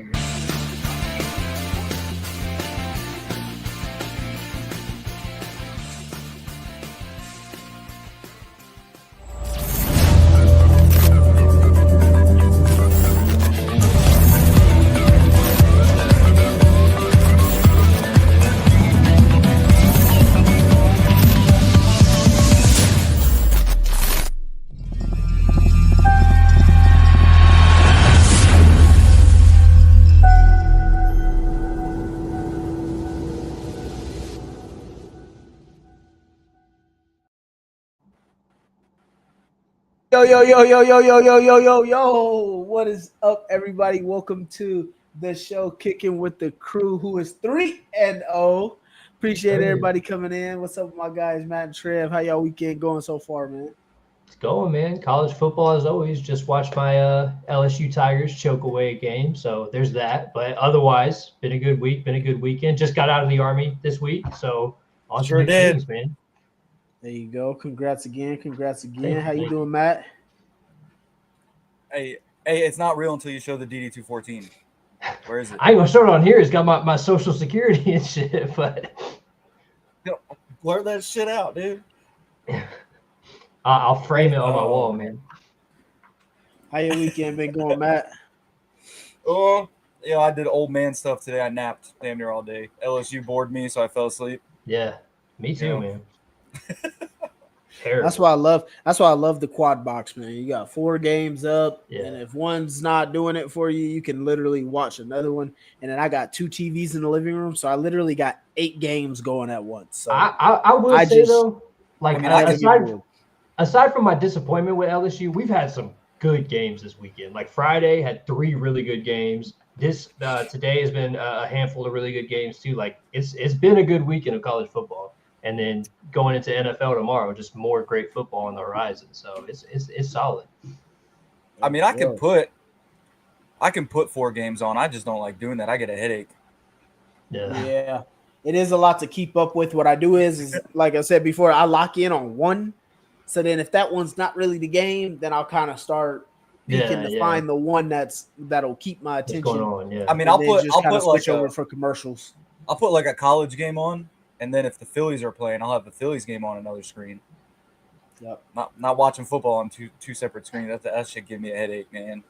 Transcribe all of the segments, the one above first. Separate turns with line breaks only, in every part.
here.
Yo. What is up, everybody? Welcome to the show, Kicking with the Crew, who is 3-0. Appreciate everybody coming in. What's up, my guys, Matt and Trev? How y'all weekend going so far, man?
It's going, man. College football, as always. Just watched my LSU Tigers choke away a game, so there's that. But otherwise, been a good week, been a good weekend. Just got out of the Army this week, so on to new things, man.
There you go. Congrats again. How you
you.
doing, Matt?
Hey, it's not real until you show the DD-214. Where is it?
I ain't gonna start on here. It's got my social security and shit, but
blur that shit out, dude.
I'll frame it on my wall, man.
How your weekend been going, Matt?
Oh, yeah, I did old man stuff today. I napped damn near all day. LSU bored me, so I fell asleep.
Yeah, me too, man.
That's why I love the quad box, man. You got 4 games up, and if one's not doing it for you, you can literally watch another one. And then I got 2 TVs in the living room, so I literally got 8 games going at once. So
I will say though, like aside from my disappointment with LSU, we've had some good games this weekend. Like Friday had 3 really good games. This today has been a handful of really good games too. Like it's been a good weekend of college football. And then going into NFL tomorrow, just more great football on the horizon. So it's solid.
I mean, I can put 4 games on. I just don't like doing that. I get a headache.
Yeah. It is a lot to keep up with. What I do is like I said before, I lock in on one. So then if that one's not really the game, then I'll kind of start peeking to find the one that'll keep my attention.
What's going on? Yeah.
I mean, I'll put
switch over for commercials.
I'll put like a college game on. And then if the Phillies are playing, I'll have the Phillies game on another screen.
Yep.
Not watching football on two separate screens. That should give me a headache, man.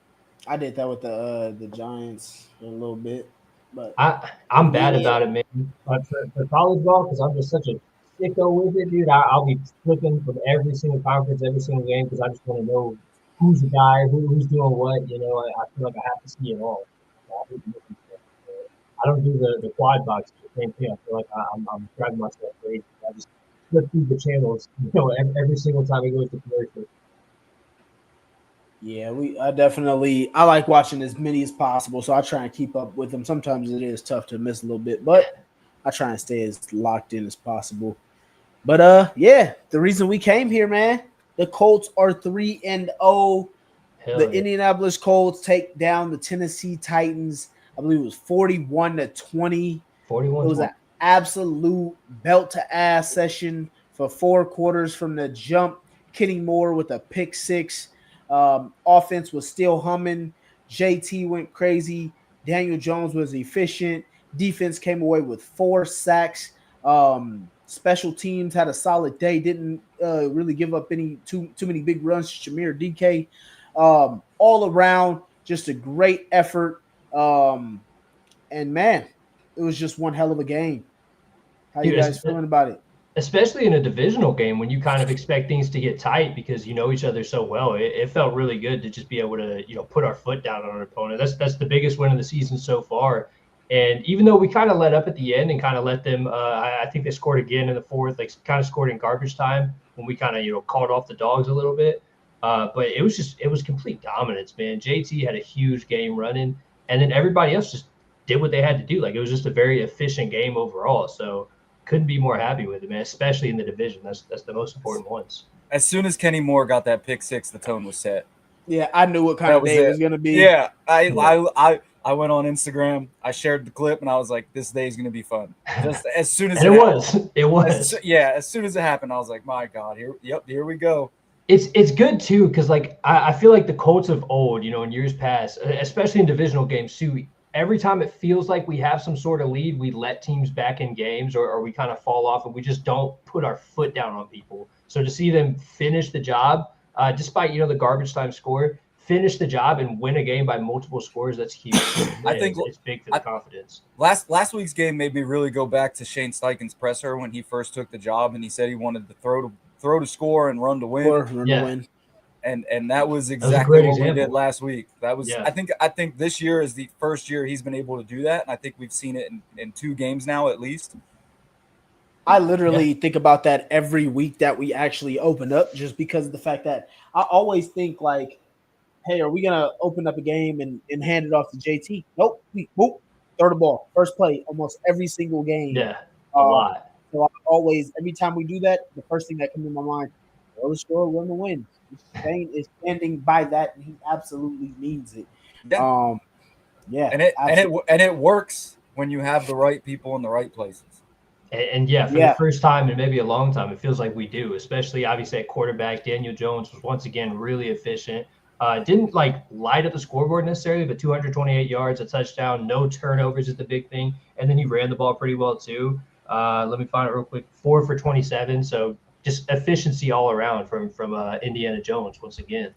I did that with the Giants a little bit, but
I'm bad about it, man. But for college ball, because I'm just such a sicko with it, dude. I'll be flipping from every single conference, every single game, because I just want to know who's the guy, who's doing what. You know, I feel like I have to see it all. I don't do the quad box. Same thing. I feel like I'm driving myself crazy. I just flip through the channels, you know, every single time it goes to commercial.
Yeah, I like watching as many as possible, so I try and keep up with them. Sometimes it is tough to miss a little bit, but I try and stay as locked in as possible. But the reason we came here, man, the Colts are 3-0. The Indianapolis Colts take down the Tennessee Titans. I believe it was 41-20. 41. It was an absolute belt-to-ass session for 4 quarters from the jump. Kenny Moore with a pick 6. Offense was still humming. JT went crazy. Daniel Jones was efficient. Defense came away with 4 sacks. Special teams had a solid day. Didn't really give up too many big runs to Shamir DK. All around, just a great effort. And man, it was just one hell of a game. How you guys feeling about it?
Especially in a divisional game when you kind of expect things to get tight because you know each other so well. It felt really good to just be able to, put our foot down on our opponent. That's the biggest win of the season so far. And even though we kind of let up at the end and kind of let them, I think they scored again in the 4th, like kind of scored in garbage time when we kind of, called off the dogs a little bit. But it was complete dominance, man. JT had a huge game running, and then everybody else just did what they had to do. Like, it was just a very efficient game overall. So couldn't be more happy with it, man, especially in the division. That's the most important ones.
As soon as Kenny Moore got that pick 6, the tone was set.
Yeah, I knew what kind of day it was going to be.
Yeah, I went on Instagram. I shared the clip, and I was like, this day is going to be fun. Just as soon as
it was.
As soon as it happened, I was like, my God, here we go.
It's good, too, because, like, I feel like the Colts of old, in years past, especially in divisional games, too, every time it feels like we have some sort of lead, we let teams back in games, or we kind of fall off and we just don't put our foot down on people. So to see them finish the job, despite, the garbage time score, finish the job and win a game by multiple scores, that's huge.
I think
it's big for the confidence.
Last week's game made me really go back to Shane Steichen's presser when he first took the job, and he said he wanted to throw to score and run to win.
To win.
And that was exactly what we did last week. That was I think this year is the first year he's been able to do that, and I think we've seen it in 2 games now at least.
I literally think about that every week that we actually open up, just because of the fact that I always think like, hey, are we gonna open up a game and hand it off to JT? Nope. Whoop, throw the ball. First play, almost every single game.
Yeah, a lot.
So I always, every time we do that, the first thing that comes to my mind, throw the score, run the win. Shane is standing by that, and he absolutely means it.
Yeah. And it works when you have the right people in the right places.
And for the first time in maybe a long time, it feels like we do, especially obviously at quarterback. Daniel Jones was once again really efficient. Didn't light up the scoreboard necessarily, but 228 yards, a touchdown, no turnovers is the big thing. And then he ran the ball pretty well too. Let me find it real quick. 4 for 27. So just efficiency all around from Indiana Jones once again.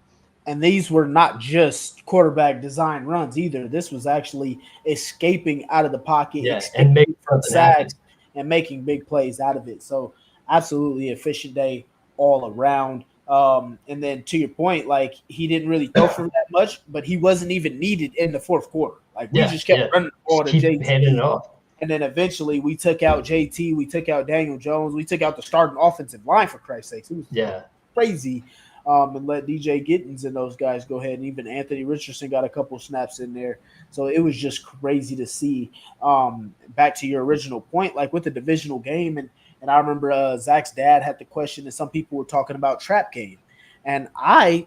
And these were not just quarterback design runs either. This was actually escaping out of the pocket,
and making
sacks and making big plays out of it. So absolutely efficient day all around. And then to your point, he didn't really throw for that much, but he wasn't even needed in the fourth quarter. We just kept running the ball to JT.
Handing it off.
And then eventually we took out JT, we took out Daniel Jones, we took out the starting offensive line, for Christ's sakes. It was crazy. And let DJ Gittins and those guys go ahead. And even Anthony Richardson got a couple snaps in there. So it was just crazy to see. Back to your original point, with the divisional game, and I remember Zach's dad had the question, and some people were talking about trap game. And I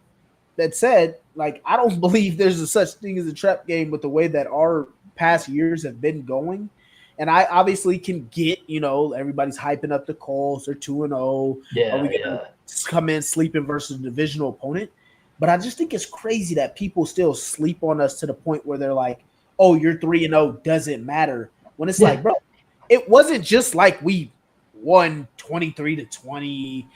had said, I don't believe there's a such thing as a trap game with the way that our past years have been going. And I obviously can get, everybody's hyping up the Colts. They're 2-0.
Yeah,
Are we going to come in sleeping versus a divisional opponent? But I just think it's crazy that people still sleep on us to the point where they're like, oh, you're 3-0, doesn't matter. When it's bro, it wasn't just we won 23-20.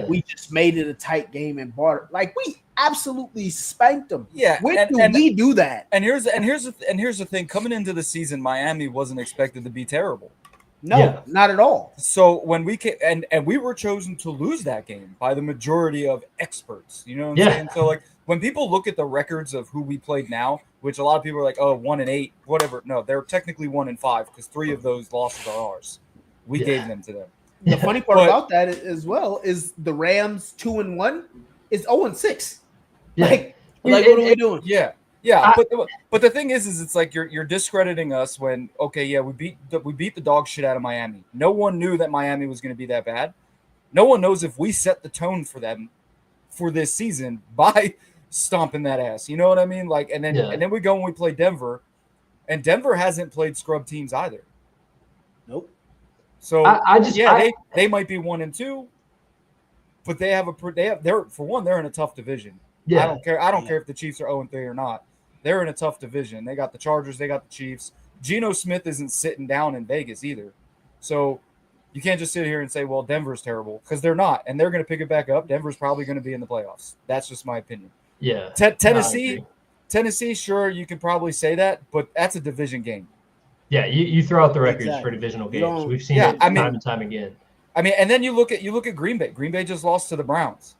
We just made it a tight game and bought it. We absolutely spanked them.
Yeah.
When do we do that?
And here's the thing. Coming into the season, Miami wasn't expected to be terrible.
No, not at all.
So when we came, and we were chosen to lose that game by the majority of experts. You know what I'm saying? So when people look at the records of who we played now, which a lot of people are like, oh, 1-8, whatever. No, they're technically 1-5 because 3 of those losses are ours. We gave them to them.
The funny part about that as well is the Rams 2-1 is 0-6. What are we doing?
Yeah. But the thing is it's you're discrediting us when we beat the dog shit out of Miami. No one knew that Miami was going to be that bad. No one knows if we set the tone for them for this season by stomping that ass. You know what I mean? And then we go and we play Denver, and Denver hasn't played scrub teams either.
Nope.
So they might be 1-2, but they're in a tough division. Yeah. I don't care if the Chiefs are 0-3 or not. They're in a tough division. They got the Chargers, they got the Chiefs. Geno Smith isn't sitting down in Vegas either. So you can't just sit here and say, well, Denver's terrible, because they're not, and they're going to pick it back up. Denver's probably going to be in the playoffs. That's just my opinion.
Yeah.
Tennessee, sure, you could probably say that, but that's a division game.
Yeah, you throw out the records for divisional games. We've seen it time and time again.
And then you look at Green Bay. Green Bay just lost to the Browns.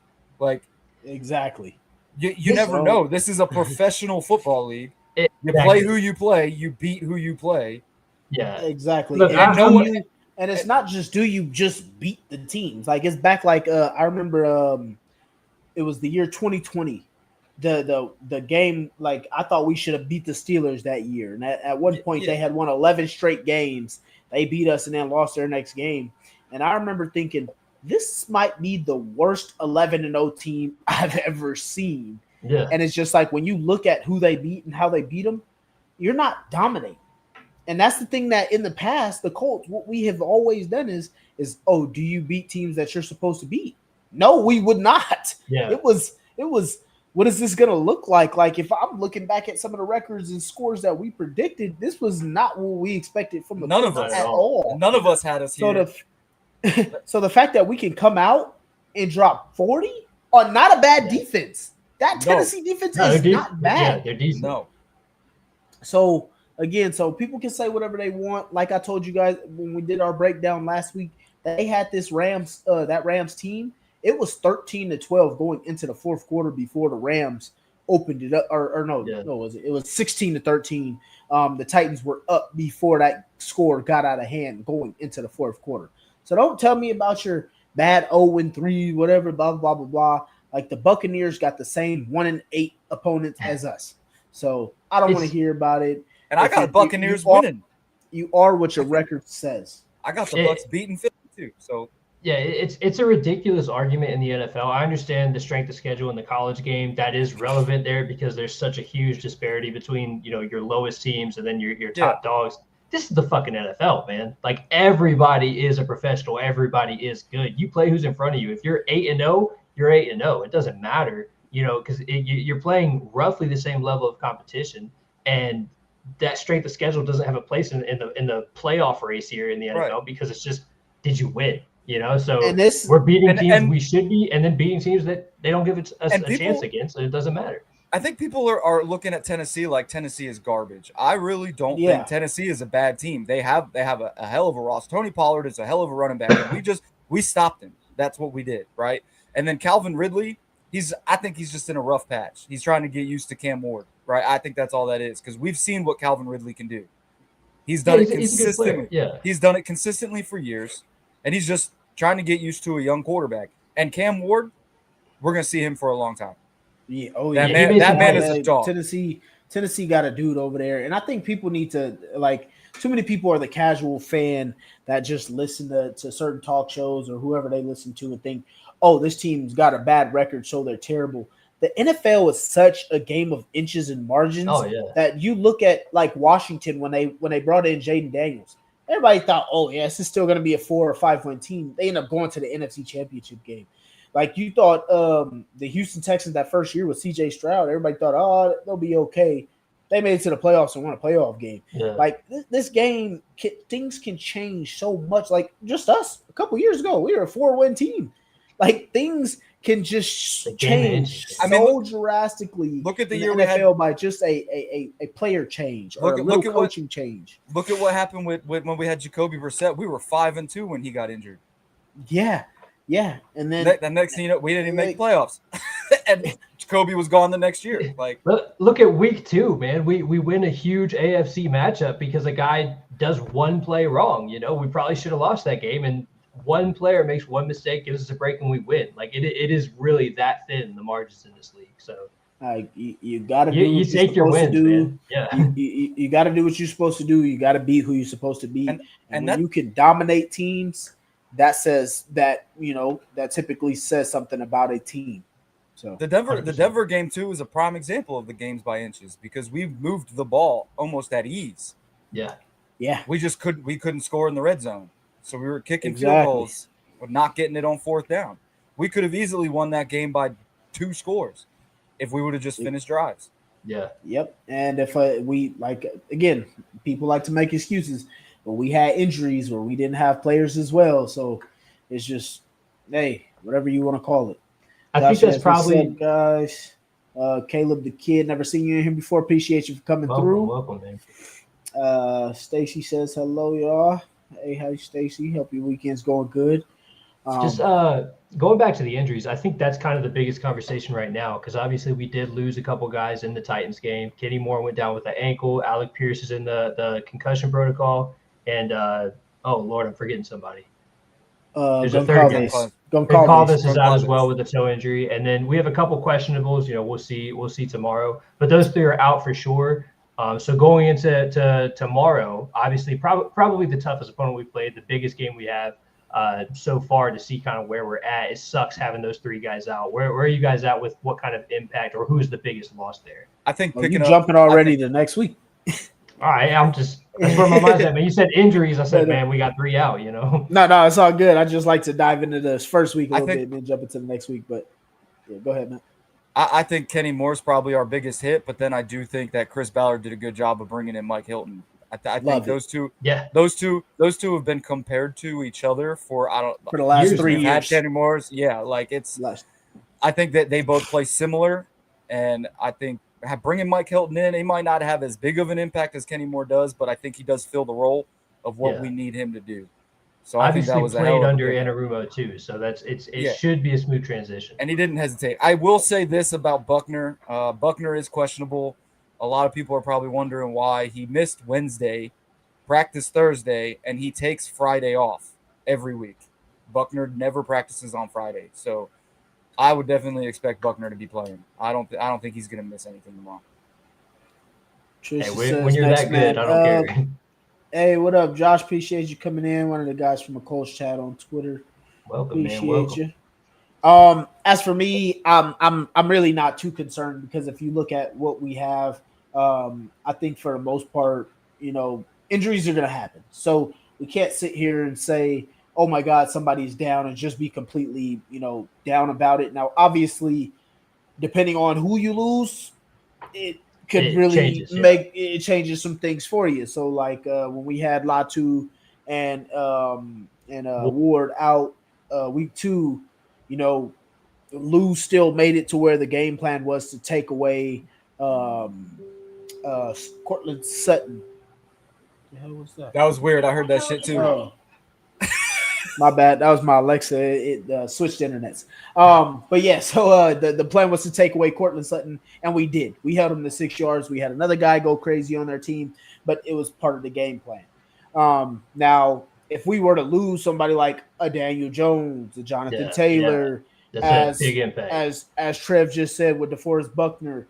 Exactly.
You never know. This is a professional football league. You play who you play. You beat who you play.
Yeah,
exactly.
Look,
and it's not just do you just beat the teams. It's back I remember it was the year 2020. The game, I thought we should have beat the Steelers that year. And at one point they had won 11 straight games. They beat us and then lost their next game. And I remember thinking, this might be the worst 11-0 team I've ever seen.
Yeah.
And it's just when you look at who they beat and how they beat them, you're not dominating. And that's the thing that in the past, the Colts, what we have always done is do you beat teams that you're supposed to beat? No, we would not.
Yeah.
It was what is this going to look like? Like, if I'm looking back at some of the records and scores that we predicted, this was not what we expected from the
none of us
at all.
None of us had us here.
So the fact that we can come out and drop 40 on not a bad defense. That Tennessee defense is not bad.
Yeah, they're decent.
No.
So again, so people can say whatever they want. Like I told you guys when we did our breakdown last week, they had this Rams team. It was 13-12 going into the fourth quarter before the Rams opened it up. It was 16-13. The Titans were up before that score got out of hand going into the fourth quarter. So don't tell me about your bad 0-3, whatever, blah, blah, blah, blah. Like, the Buccaneers got the same 1-8 opponents as us. So I don't want to hear about it.
And I got the Buccaneers winning.
You are what your record says.
I got the Bucs beating 52. So
yeah, it's a ridiculous argument in the NFL. I understand the strength of schedule in the college game. That is relevant there because there's such a huge disparity between, your lowest teams and then your top dogs. This is the fucking NFL, man. Like, everybody is a professional. Everybody is good. You play who's in front of you. If you're 8-0, you're 8-0. It doesn't matter, because you're playing roughly the same level of competition, and that strength of schedule doesn't have a place in the playoff race here in the NFL because it's just, did you win? So we're beating teams we should be, and then beating teams that they don't give us a chance against, so it doesn't matter.
I think people are looking at Tennessee like Tennessee is garbage. I really don't think Tennessee is a bad team. They have a hell of a roster. Tony Pollard is a hell of a running back. And we stopped him. That's what we did, right? And then Calvin Ridley, I think he's just in a rough patch. He's trying to get used to Cam Ward, right? I think that's all that is, because we've seen what Calvin Ridley can do. He's done it consistently. He's done it consistently for years, and he's just trying to get used to a young quarterback. And Cam Ward, we're going to see him for a long time.
Yeah,
that man is a dog.
Tennessee got a dude over there, and I think people need to, like, too many people are the casual fan that just listen to certain talk shows or whoever they listen to and think, oh, this team's got a bad record, so they're terrible. The NFL is such a game of inches and margins that you look at, like, Washington when they brought in Jaden Daniels. Everybody thought, oh, yeah, this is still going to be a 4 or 5 win team. They end up going to the NFC Championship game. Like, you thought the Houston Texans that first year with C.J. Stroud, everybody thought, oh, they'll be okay. They made it to the playoffs and won a playoff game. Yeah. Like, this game, things can change so much. Like, just us a couple years ago, we were a 4-win team. Like, things can just change drastically.
Look at the
year NFL we had by just a player change or a little coaching change.
Look at what happened with when we had Jacoby Brissett. We were 5-2 when he got injured.
Yeah. Yeah, and then
the next thing you know, we didn't even make playoffs, and Jacoby was gone the next year. Like,
look at week 2, man. We win a huge AFC matchup because a guy does one play wrong. We probably should have lost that game, and one player makes one mistake, gives us a break, and we win. Like, it is really that thin, the margins in this league. So
you got to do what
you take your wins, man. Yeah,
you got to do what you're supposed to do. You got to be who you're supposed to be, and when you can dominate teams. That says that, that typically says something about a team. So
the Denver game too is a prime example of the games by inches because we moved the ball almost at ease.
Yeah.
Yeah.
We couldn't score in the red zone. So we were kicking field goals but not getting it on fourth down. We could have easily won that game by 2 scores if we would have just finished drives.
Yeah.
Yep. And if again, people like to make excuses. But we had injuries where we didn't have players as well. So it's just, hey, whatever you want to call it.
I think that's probably
– guys. Caleb the Kid, never seen you in here before. Appreciate you for coming through.
Welcome, man.
Stacy says hello, y'all. Hey, how's Stacy? Hope your weekend's going good.
Just going back to the injuries, I think that's kind of the biggest conversation right now because obviously we did lose a couple guys in the Titans game. Kenny Moore went down with the ankle. Alec Pierce is in the concussion protocol. And, oh, Lord, I'm forgetting somebody. There's a third guy. Goncalves is out as well with a toe injury. And then we have a couple questionables. We'll see tomorrow. But those 3 are out for sure. So going into tomorrow, obviously probably the toughest opponent we played, the biggest game we have so far to see kind of where we're at. It sucks having those 3 guys out. Where are you guys at with what kind of impact or who's the biggest loss there?
I think
jumping already to next week.
All right, that's where my mind's at, man. You said injuries. I said, man, we got 3 out,
No, it's all good. I just like to dive into this first week a little bit and then jump into the next week. But yeah, go ahead, man.
I think Kenny Moore's probably our biggest hit, but then I do think that Chris Ballard did a good job of bringing in Mike Hilton. I think those two have been compared to each other for
the last 3 years.
Had Kenny Moore's, I think that they both play similar, and I think bringing Mike Hilton in, he might not have as big of an impact as Kenny Moore does, but I think he does fill the role of what we need him to do. So I think that was
played under Anarumo too, so it should be a smooth transition.
And he didn't hesitate. I will say this about Buckner: Buckner is questionable. A lot of people are probably wondering why he missed Wednesday, practiced Thursday, and he takes Friday off every week. Buckner never practices on Friday, so I would definitely expect Buckner to be playing. I don't think he's going to miss anything tomorrow.
Hey, when you're that good, I don't care.
Hey, what up, Josh? Appreciate you coming in. One of the guys from the Colts chat on Twitter.
Welcome,
appreciate
man. Welcome.
You. As for me, I'm really not too concerned because if you look at what we have, I think for the most part, injuries are going to happen. So we can't sit here and say, oh my God, somebody's down and just be completely, down about it. Now, obviously, depending on who you lose, it could it changes some things for you. So like when we had Latu and Ward out week 2, Lou still made it to where the game plan was to take away Cortland Sutton. The hell was that?
That was weird. I heard that shit too.
My bad. That was my Alexa. It switched internets. But yeah, so the plan was to take away Cortland Sutton, and we did. We held him to 6 yards. We had another guy go crazy on their team, but it was part of the game plan. Now, if we were to lose somebody like a Daniel Jones, a Jonathan Taylor,
that's a big impact.
As Trev just said with DeForest Buckner,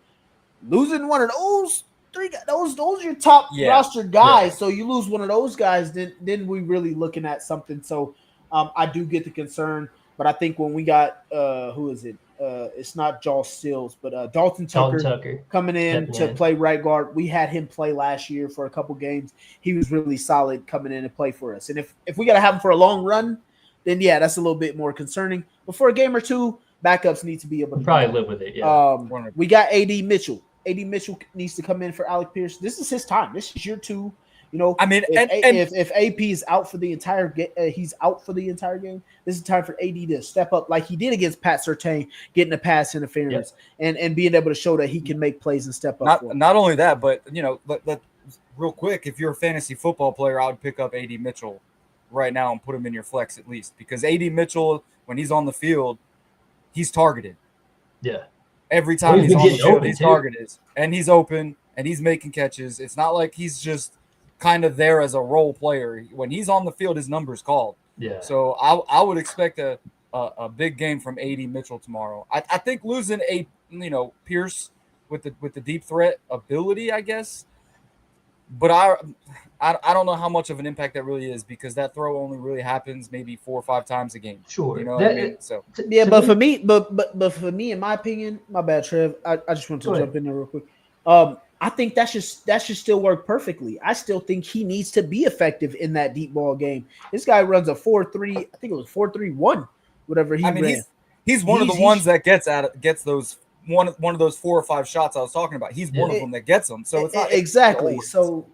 losing one of those three guys, those are your top roster guys. So you lose one of those guys, then we really looking at something. So I do get the concern, but I think when we got who is it? It's not Josh Stills, but Dalton Tucker coming in to play right guard. We had him play last year for a couple games. He was really solid coming in and play for us. And if we got to have him for a long run, then that's a little bit more concerning. But for a game or two, backups need to be able to
probably live with it. Yeah.
We got AD Mitchell. AD Mitchell needs to come in for Alec Pierce. This is his time. This is year 2.
I mean,
if AP is out for the entire game, he's out for the entire game. This is time for AD to step up like he did against Pat Surtain, getting a pass interference and being able to show that he can make plays and step up.
Not only that, but let real quick, if you're a fantasy football player, I would pick up AD Mitchell right now and put him in your flex at least, because AD Mitchell, when he's on the field, he's targeted.
Yeah.
Every time he's on the field, he's targeted and he's open and he's making catches. It's not like he's just kind of there as a role player. When he's on the field, his number's called.
Yeah.
So I would expect a big game from AD Mitchell tomorrow. I think losing Pierce with the deep threat ability, I guess. But I don't know how much of an impact that really is, because that throw only really happens maybe 4 or 5 times a game.
Sure.
You know what I mean? So
but for me, but for me, in my opinion, my bad, Trev. I just want to jump in there real quick. I think that should still work perfectly. I still think he needs to be effective in that deep ball game. This guy runs a 4.3. I think it was 4.31, whatever he ran.
He's one of the ones that gets those one of those 4 or 5 shots I was talking about. He's one of them that gets them. So it's not
exactly. So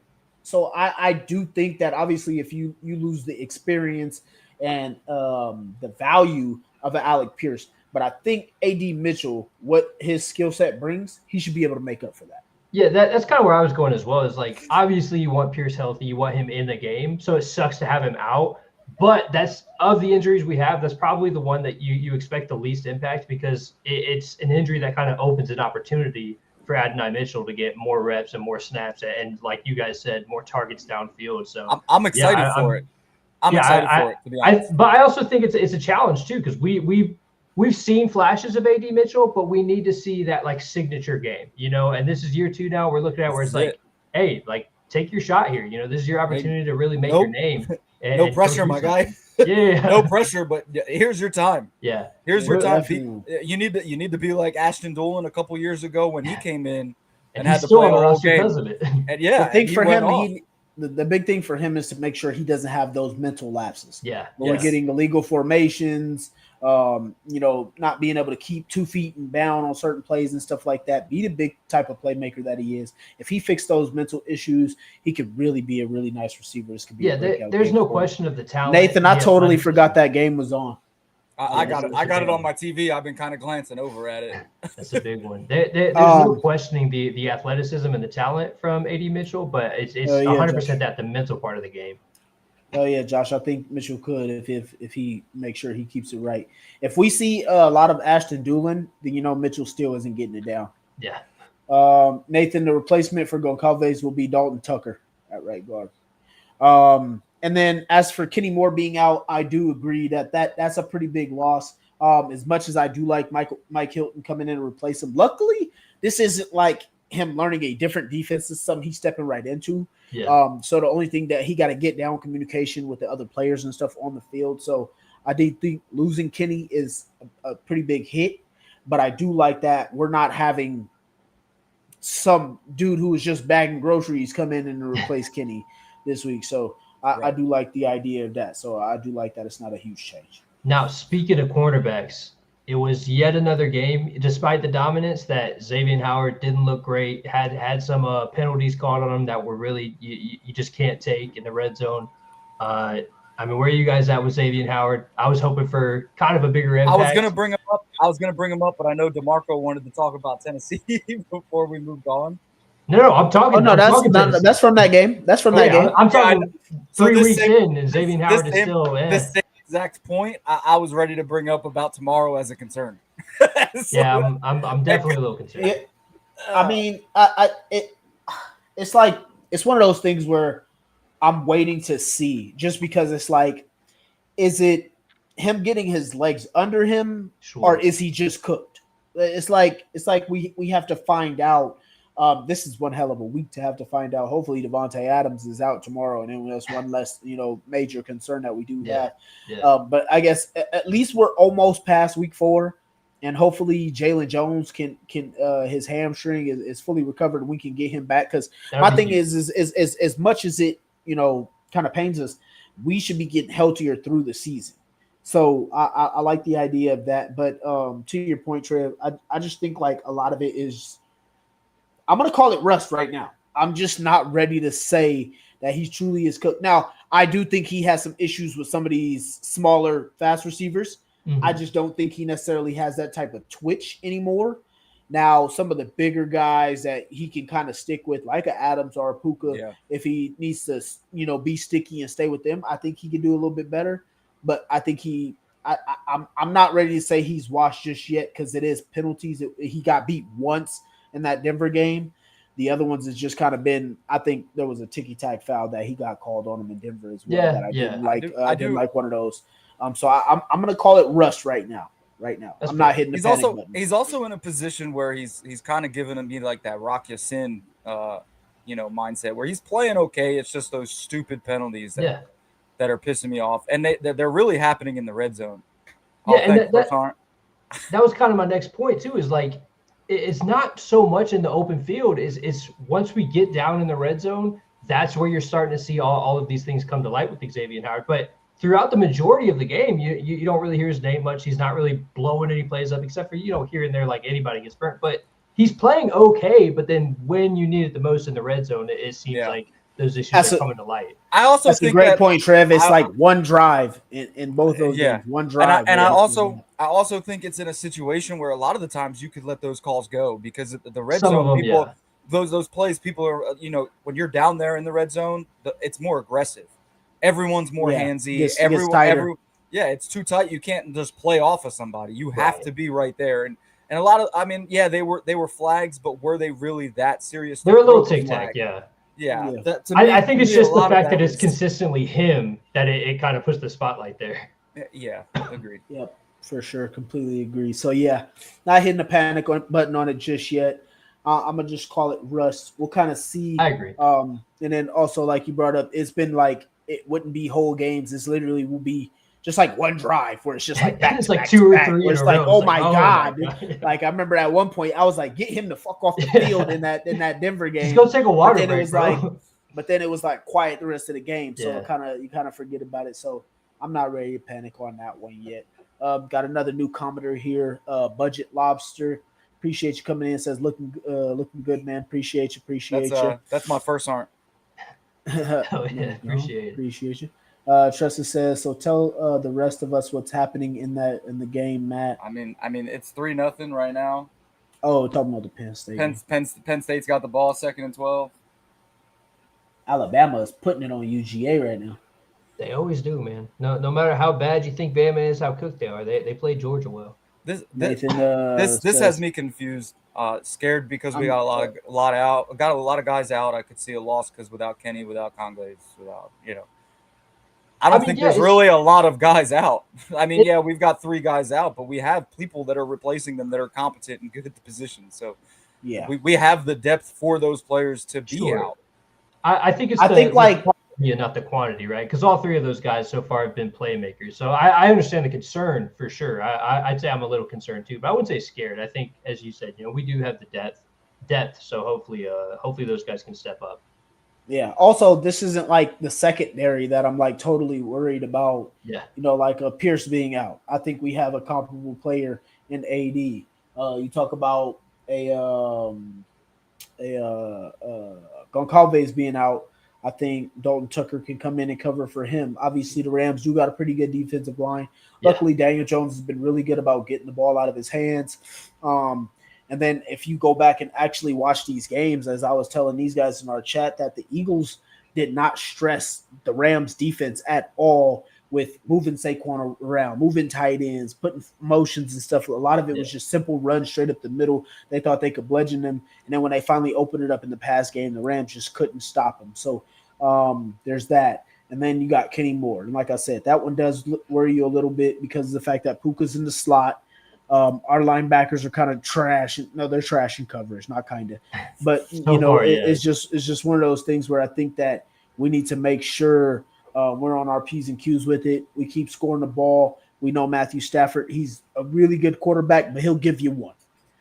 I do think that obviously if you lose the experience and the value of an Alec Pierce, but I think AD Mitchell, what his skill set brings, he should be able to make up for that.
Yeah, that's kind of where I was going as well. Is like, obviously you want Pierce healthy, you want him in the game, so it sucks to have him out. But that's, of the injuries we have, that's probably the one that you expect the least impact, because it's an injury that kind of opens an opportunity for Adonai Mitchell to get more reps and more snaps, and like you guys said, more targets downfield. So
I'm excited for it. I'm excited for it, to be honest.
But I also think it's a challenge too, because we've seen flashes of AD Mitchell, but we need to see that like signature game, and this is year 2 now. We're looking at where it's like, hey, like, take your shot here. This is your opportunity to really make your name.
No pressure, my guy.
Yeah.
No pressure, but here's your time.
Yeah.
Here's your time. You need to be like Ashton Dolan a couple years ago when he came in and had to play the whole game.
Because of it.
And
the thing for him, the big thing for him is to make sure he doesn't have those mental lapses.
Yeah.
We're getting illegal formations. Not being able to keep 2 feet and bound on certain plays and stuff like that. Be the big type of playmaker that he is. If he fixed those mental issues, he could really be a really nice receiver. This could be
there's no question of the talent.
Nathan, I totally forgot that game was on.
I got it on my TV. I've been kind of glancing over at it.
That's a big one. There's no questioning the athleticism and the talent from AD Mitchell, but it's 100% that the mental part of the game.
Oh yeah, Josh. I think Mitchell could if he makes sure he keeps it right. If we see a lot of Ashton Doolin, then Mitchell still isn't getting it down.
Yeah.
Nathan, the replacement for Goncalves will be Dalton Tucker at right guard. And then as for Kenny Moore being out, I do agree that's a pretty big loss. As much as I do like Mike Hilton coming in and replace him, luckily this isn't like him learning a different defense. It's something he's stepping right into.
Yeah.
So the only thing that he got to get down communication with the other players and stuff on the field. So I do think losing Kenny is a pretty big hit, but I do like that we're not having some dude who is just bagging groceries come in and replace Kenny this week. So I do like the idea of that. So I do like that it's not a huge change.
Now, speaking of cornerbacks, it was yet another game, despite the dominance, that Xavier Howard didn't look great, had some penalties called on him that were really you just can't take in the red zone. Where are you guys at with Xavier Howard? I was hoping for kind of a bigger impact.
I was going to bring him up, but I know DeMarco wanted to talk about Tennessee before we moved on.
No, I'm talking.
Oh, no, that's from that game. That's from that game.
I'm talking 3 weeks in, and Xavier Howard is still in.
The same exact point I was ready to bring up about tomorrow as a concern.
I'm definitely a little concerned.
It's like it's one of those things where I'm waiting to see, just because it's like, is it him getting his legs under him, or is he just cooked? It's like we have to find out. This is one hell of a week to have to find out. Hopefully Devontae Adams is out tomorrow, and then there's one less, major concern that we do have.
Yeah.
But I guess at least we're almost past week 4, and hopefully Jalen Jones can his hamstring is fully recovered, and we can get him back. Because my thing is as much as it kind of pains us, we should be getting healthier through the season. So I like the idea of that. But to your point, Trev, I just think like a lot of it is. I'm going to call it rust right now. I'm just not ready to say that he truly is cooked. Now, I do think he has some issues with some of these smaller, fast receivers. Mm-hmm. I just don't think he necessarily has that type of twitch anymore. Now, some of the bigger guys that he can kind of stick with, like a Adams or a Puka, if he needs to, be sticky and stay with them, I think he can do a little bit better. But I think I'm not ready to say he's washed just yet, because it is penalties. He got beat once in that Denver game. The other ones has just kind of been, I think there was a ticky-tack foul that he got called on him in Denver as well. That I didn't like. I didn't like one of those. So I'm going to call it rust right now.
That's
I'm not hitting the panic button.
He's also in a position where he's kind of giving me like that Rock Ya-Sin, mindset, where he's playing okay. It's just those stupid penalties that are pissing me off, and they're really happening in the red zone.
That was kind of my next point too. Is like, it's not so much in the open field. Is once we get down in the red zone, that's where you're starting to see all of these things come to light with Xavier Howard. But throughout the majority of the game, you don't really hear his name much. He's not really blowing any plays up, except for here and there, like anybody gets burnt. But he's playing okay. But then when you need it the most in the red zone, it seems like those issues are coming to light.
I also
that's
think
a great point, Trev. It's like one drive in both those games. One drive.
And I also think it's in a situation where a lot of the times you could let those calls go, because the red zone people, those plays, people are, when you're down there in the red zone, it's more aggressive. Everyone's more handsy. It's too tight. You can't just play off of somebody. You have to be right there. And a lot of, they were flags, but were they really that serious?
They're a little tic-tac,
Yeah.
I think it's just the fact that it's consistently him that it kind of puts the spotlight there.
Yeah, agreed.
Yep, for sure. Completely agree. So, not hitting the panic button on it just yet. I'm going to just call it rust. We'll kind of see.
I agree.
And then also, like you brought up, it's been like it wouldn't be whole games. This literally will be just like one drive where it's just like back
it's
to
like
back
2
to
or
back,
3
where it's like, oh my God. Like I remember at one point I was like, get him the fuck off the field in that Denver game.
Just go take a water break,
it was but then it was like quiet the rest of the game. So you kind of forget about it. So I'm not ready to panic on that one yet. Got another new commenter here. Budget Lobster. Appreciate you coming in. Says looking good, man. Appreciate you.
That's my first aren't.
Oh, yeah,
appreciate you. Tressa says, so tell the rest of us what's happening in the game, Matt.
I mean, it's 3-0 right now.
Oh, talking about the Penn State.
Penn State's got the ball, 2nd and 12.
Alabama is putting it on UGA right now.
They always do, man. No matter how bad you think Bama is, how cooked they are, they play Georgia well.
This has me confused, scared because we got a lot of guys out. I could see a loss because without Kenny, without Conglaze, without I don't think there's really a lot of guys out. I mean, we've got 3 guys out, but we have people that are replacing them that are competent and good at the position. So we have the depth for those players to be out.
I think it's not the quantity, right? Because all 3 of those guys so far have been playmakers. So I understand the concern for sure. I'd say I'm a little concerned too, but I wouldn't say scared. I think, as you said, we do have the depth. So hopefully those guys can step up.
Yeah. Also, this isn't like the secondary that I'm like totally worried about.
Yeah.
Like Pierce being out. I think we have a comparable player in AD. You talk about Goncalves being out. I think Dalton Tucker can come in and cover for him. Obviously, the Rams do got a pretty good defensive line. Luckily, Daniel Jones has been really good about getting the ball out of his hands. And then if you go back and actually watch these games, as I was telling these guys in our chat, that the Eagles did not stress the Rams defense at all with moving Saquon around, moving tight ends, putting motions and stuff. A lot of it was just simple runs straight up the middle. They thought they could bludgeon them. And then when they finally opened it up in the pass game, the Rams just couldn't stop them. So there's that. And then you got Kenny Moore. And like I said, that one does worry you a little bit because of the fact that Puka's in the slot. Our linebackers are kind of trash. No, they're trash in coverage, not kind of. But, it's just one of those things where I think that we need to make sure we're on our P's and Q's with it. We keep scoring the ball. We know Matthew Stafford, he's a really good quarterback, but he'll give you one.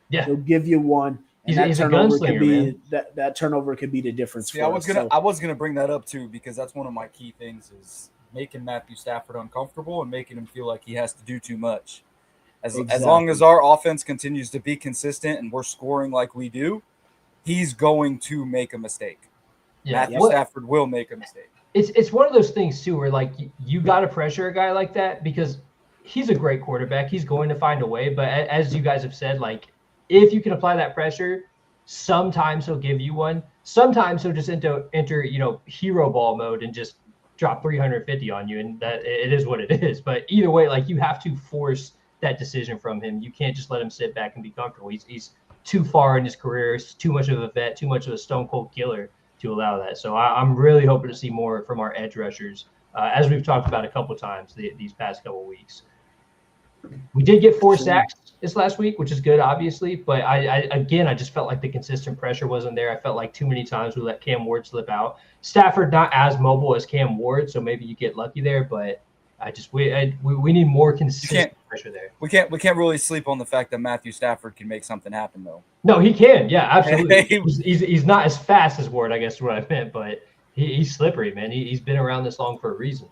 Yeah.
He'll give you one. And
he's a gunslinger, man.
That turnover could be the difference.
I was gonna bring that up too, because that's one of my key things is making Matthew Stafford uncomfortable and making him feel like he has to do too much. As long as our offense continues to be consistent and we're scoring like we do, he's going to make a mistake. Matthew Stafford will make a mistake.
It's one of those things too where like you got to pressure a guy like that because he's a great quarterback. He's going to find a way. But as you guys have said, like if you can apply that pressure, sometimes he'll give you one. Sometimes he'll just enter hero ball mode and just drop 350 on you, and that it is what it is. But either way, like you have to force that decision from him. You can't just let him sit back and be comfortable. He's too far in his career. He's too much of a vet, too much of a stone cold killer to allow that. So I'm really hoping to see more from our edge rushers, as we've talked about a couple times these past couple weeks. We did get 4 sacks this last week, which is good, obviously. But I just felt like the consistent pressure wasn't there. I felt like too many times we let Cam Ward slip out. Stafford not as mobile as Cam Ward, so maybe you get lucky there. But we need more consistent pressure there.
We can't really sleep on the fact that Matthew Stafford can make something happen, though.
No, he can. Yeah, absolutely. he's not as fast as Ward, I guess is what I meant, but he's slippery, man. He's been around this long for a reason.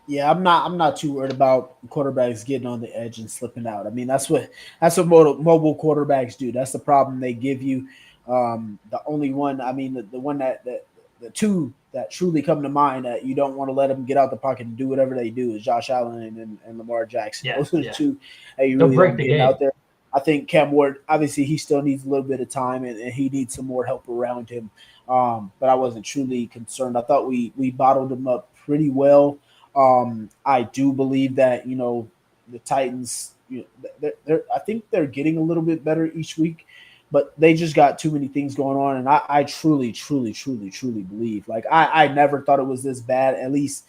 Yeah, I'm not too worried about quarterbacks getting on the edge and slipping out. I mean, that's what mobile quarterbacks do. That's the problem they give you. The only one, I mean, the one that the two that truly come to mind that you don't want to let them get out the pocket and do whatever they do is Josh Allen and Lamar Jackson.
Yeah,
those are the two that you really don't get out there. I think Cam Ward, obviously, he still needs a little bit of time and he needs some more help around him. But I wasn't truly concerned. I thought we bottled him up pretty well. I do believe that, the Titans, I think they're getting a little bit better each week, but they just got too many things going on. And I truly believe, like, I never thought it was this bad. At least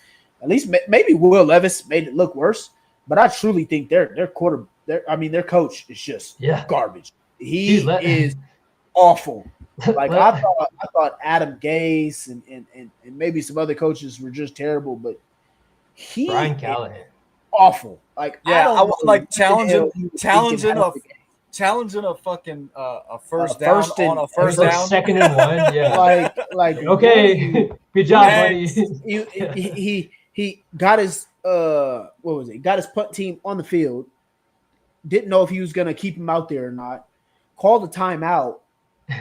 maybe Will Levis made it look worse, but I truly think their their coach is just garbage. He is awful. Like I thought Adam Gase and maybe some other coaches were just terrible, but
Brian Callahan
awful. Like
I like challenging a fucking a first down on a first down,
2nd and 1. Yeah,
like
okay, good job, buddy.
he got his got his punt team on the field. Didn't know if he was gonna keep him out there or not. Called a timeout,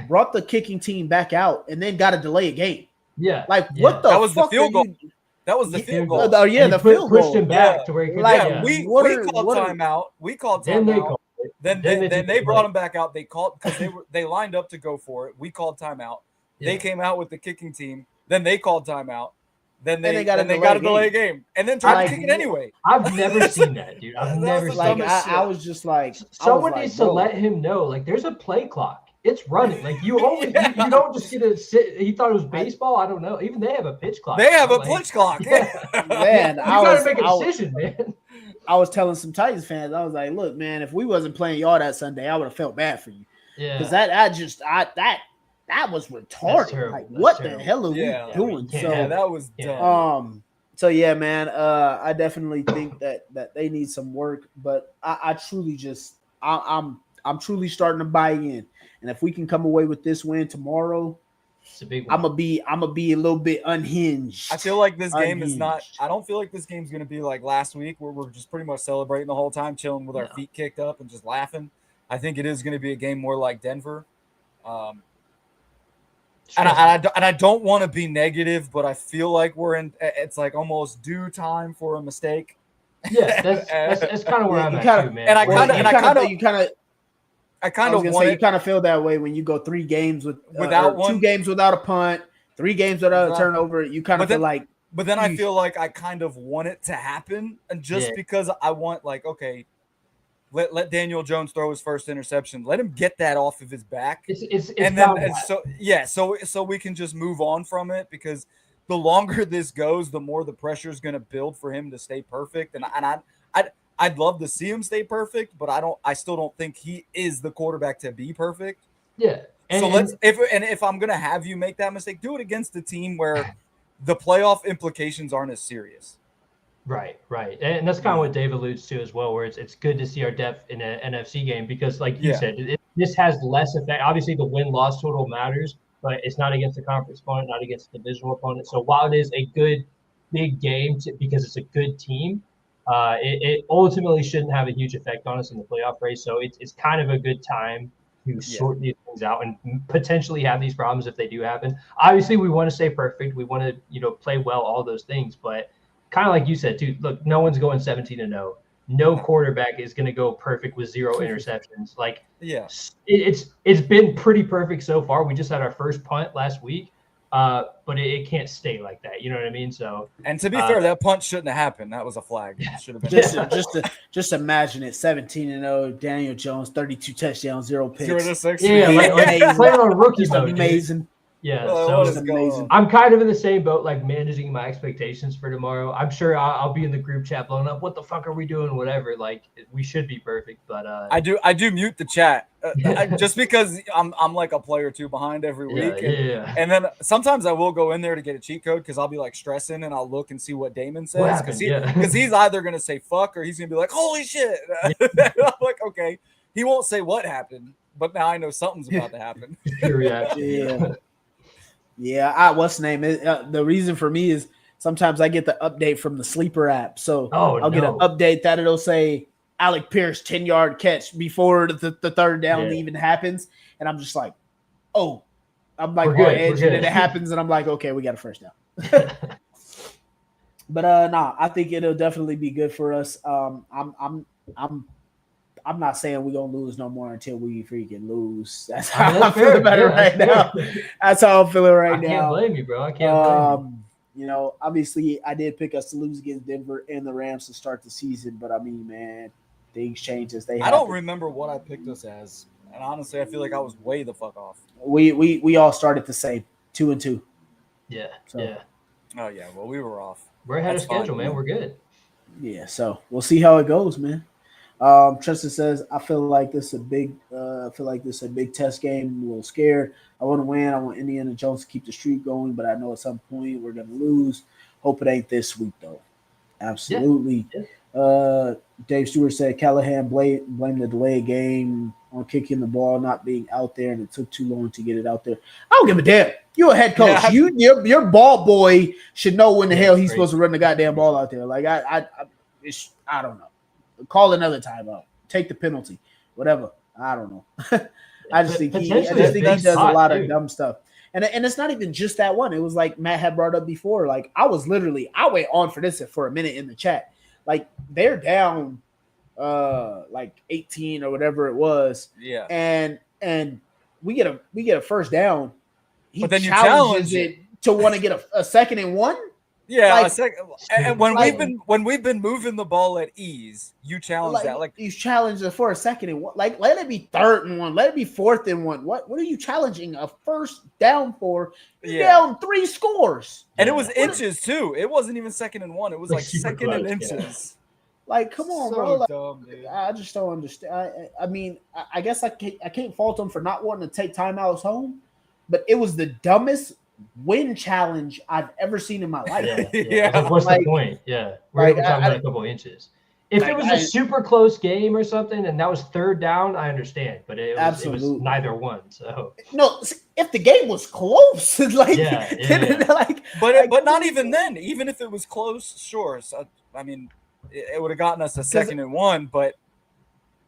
brought the kicking team back out, and then got to delay a game.
Yeah,
what the
that was
fuck
the field goal. That was the field goal.
The field goal
pushed him back to where he could.
We called timeout. We called timeout. Then they brought him back out. They called because they lined up to go for it. We called timeout. They came out with the kicking team. Then they called timeout. Then they got to delay a game, and then tried to kick it anyway.
I've never seen that, dude. I've never seen
that. I was just like,
someone needs to let him know. Like, there's a play clock. It's running. Like, you only you don't just get to sit. He thought it was baseball. I don't know. Even they have a pitch clock.
They have a pitch clock.
Yeah. Man,
you gotta make a decision, man.
I was telling some Titans fans, I was like, look, man, if we wasn't playing y'all that Sunday, I would have felt bad for you.
Yeah,
because that was retarded. Like, what the hell are we doing? So
that was dumb.
So yeah, man, I definitely think that they need some work, but I truly just I'm truly starting to buy in, and if we can come away with this win tomorrow,
it's a big one.
I'm gonna be a little bit unhinged.
I feel like this game is not. I don't feel like this game's gonna be like last week where we're just pretty much celebrating the whole time, chilling with our feet kicked up and just laughing. I think it is gonna be a game more like Denver. And I don't want to be negative, but I feel like we're in. It's like almost due time for a mistake.
Yeah, that's kind of where I'm at too, man.
And I kind of
you
kind of feel that way when you go 3 games without 2 games without a punt, 3 games without a turnover. You kind of feel like.
But then I feel like I kind of want it to happen, and just because I want, like, okay, let Daniel Jones throw his first interception. Let him get that off of his back. So we can just move on from it, because the longer this goes, the more the pressure is going to build for him to stay perfect. And I'd love to see him stay perfect, but I still don't think he is the quarterback to be perfect.
Yeah.
If I'm going to have you make that mistake, do it against a team where the playoff implications aren't as serious.
Right. And that's kind of what Dave alludes to as well, where it's good to see our depth in an NFC game, because like you said, this has less effect. Obviously, the win-loss total matters, but it's not against the conference opponent, not against the divisional opponent. So while it is a good, big game because it's a good team, it ultimately shouldn't have a huge effect on us in the playoff race. So it's kind of a good time to sort these things out and potentially have these problems if they do happen. Obviously, we want to stay perfect. We want to, play well, all those things, but kind of like you said, too, look, no one's going 17-0. No quarterback is going to go perfect with 0 interceptions. Like, it's been pretty perfect so far. We just had our first punt last week, but it can't stay like that. You know what I mean? So,
and to be fair, that punt shouldn't have happened. That was a flag. It should have been
just imagine it: 17-0. Daniel Jones, 32 touchdowns, 0 picks.
0-6.
Yeah, like playing on rookie mode.
Amazing.
Yeah, so
amazing.
I'm kind of in the same boat, like managing my expectations for tomorrow. I'm sure I'll be in the group chat blowing up. What the fuck are we doing? Whatever. Like, we should be perfect, but I
do mute the chat just because I'm like a play or 2 behind every week, and then sometimes I will go in there to get a cheat code because I'll be like stressing and I'll look and see what Damon says because he's either gonna say fuck or he's gonna be like holy shit. I'm like, okay, he won't say what happened, but now I know something's about to happen.
Yeah, what's the name? The reason for me is sometimes I get the update from the Sleeper app. So I'll get an update that it'll say Alec Pierce 10-yard catch before the third down even happens. And I'm just like, I'm like on edge. And then it happens and I'm like, okay, we got a first down. But I think it'll definitely be good for us. I'm not saying we're gonna lose no more until we freaking lose. That's how I'm feeling about it right now. That's how I'm feeling right now.
I can't blame you, bro. I can't blame
you. Obviously, I did pick us to lose against Denver and the Rams to start the season, but I mean, man, things change as they happen.
I don't remember what I picked us as, and honestly, I feel like I was way the fuck off.
We all started the same 2-2.
Yeah.
Oh yeah. Well, we were off.
We're ahead of schedule, man. We're good.
Yeah. So we'll see how it goes, man. Tristan says, I feel like this is a big test game. I'm a little scared. I want to win. I want Indiana Jones to keep the streak going, but I know at some point we're gonna lose. Hope it ain't this week though. Absolutely. Yeah. Dave Stewart said Callahan blame the delay game on kicking the ball, not being out there, and it took too long to get it out there. I don't give a damn. You're a head coach. Yeah. Your ball boy should know when the hell he's supposed to run the goddamn ball out there. Like I don't know. Call another timeout. Take the penalty. Whatever. I don't know. I just think he does a lot of dumb stuff. And it's not even just that one. It was like Matt had brought up before. Like I went on for this for a minute in the chat. Like they're down like 18 or whatever it was.
Yeah.
And we get a first down.
But then you challenge
it to want to get a second and one.
Yeah, like, a second. And when we've been moving the ball at ease, you challenge that. Like
you challenge it for a second and one. Like let it be third and one. Let it be fourth and one. What are you challenging a first down for? Down 3 scores.
And it was inches too. It wasn't even second and one. It was like second and inches.
Like, come on, bro. Like,
dumb, dude.
I just don't understand. I mean, I guess I can't fault them for not wanting to take timeouts home, but it was the dumbest win challenge I've ever seen in my life.
Yeah. What's the point? Yeah. We're talking about a couple inches. If it was a super close game or something and that was third down, I understand. But it was neither one. So
no, if the game was close, like,
but not even then. Even if it was close, sure. So, I mean, it would have gotten us a second and one, but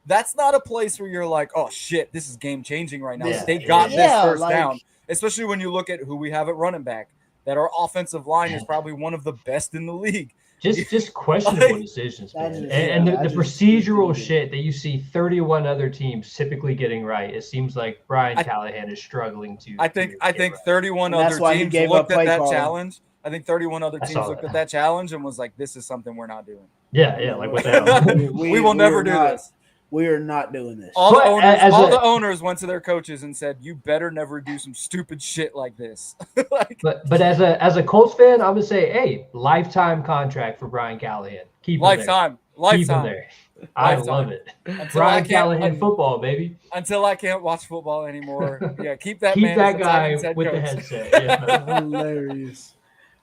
that's not a place where you're like, oh shit, this is game changing right now. They got this first down. Especially when you look at who we have at running back, that our offensive line is probably one of the best in the league.
Just questionable decisions, man. And the procedural shit that you see 31 other teams typically getting right. It seems like Brian Callahan is struggling to.
I think 31 other teams looked at that challenge. I think 31 other teams looked at that challenge and was like, "This is something we're not doing."
Yeah, like what the hell?
we will never do this.
We are not doing this.
All the owners went to their coaches and said, "You better never do some stupid shit like this."
But as a Colts fan, I'm gonna say, hey, lifetime contract for Brian Callahan. Keep him
lifetime.
Keep him there. I love it. Brian Callahan football, baby.
Until I can't watch football anymore. Yeah, keep that
guy with the headset. Yeah.
Hilarious.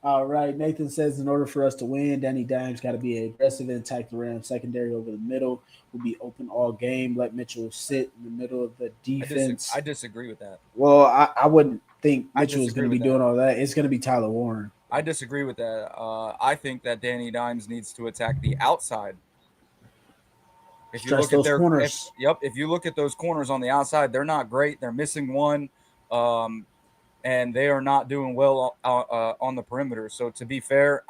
All right. Nathan says in order for us to win, Danny Dimes got to be aggressive and attack the Rams secondary over the middle. Will be open all game. Let Mitchell sit in the middle of the defense.
I disagree with that.
Well, I wouldn't think Mitchell is going to be doing all that. It's going to be Tyler Warren.
I disagree with that. I think that Danny Dimes needs to attack the outside. If you look at their corners, if you look at those corners on the outside, they're not great. They're missing one. And they are not doing well on the perimeter. So to be fair,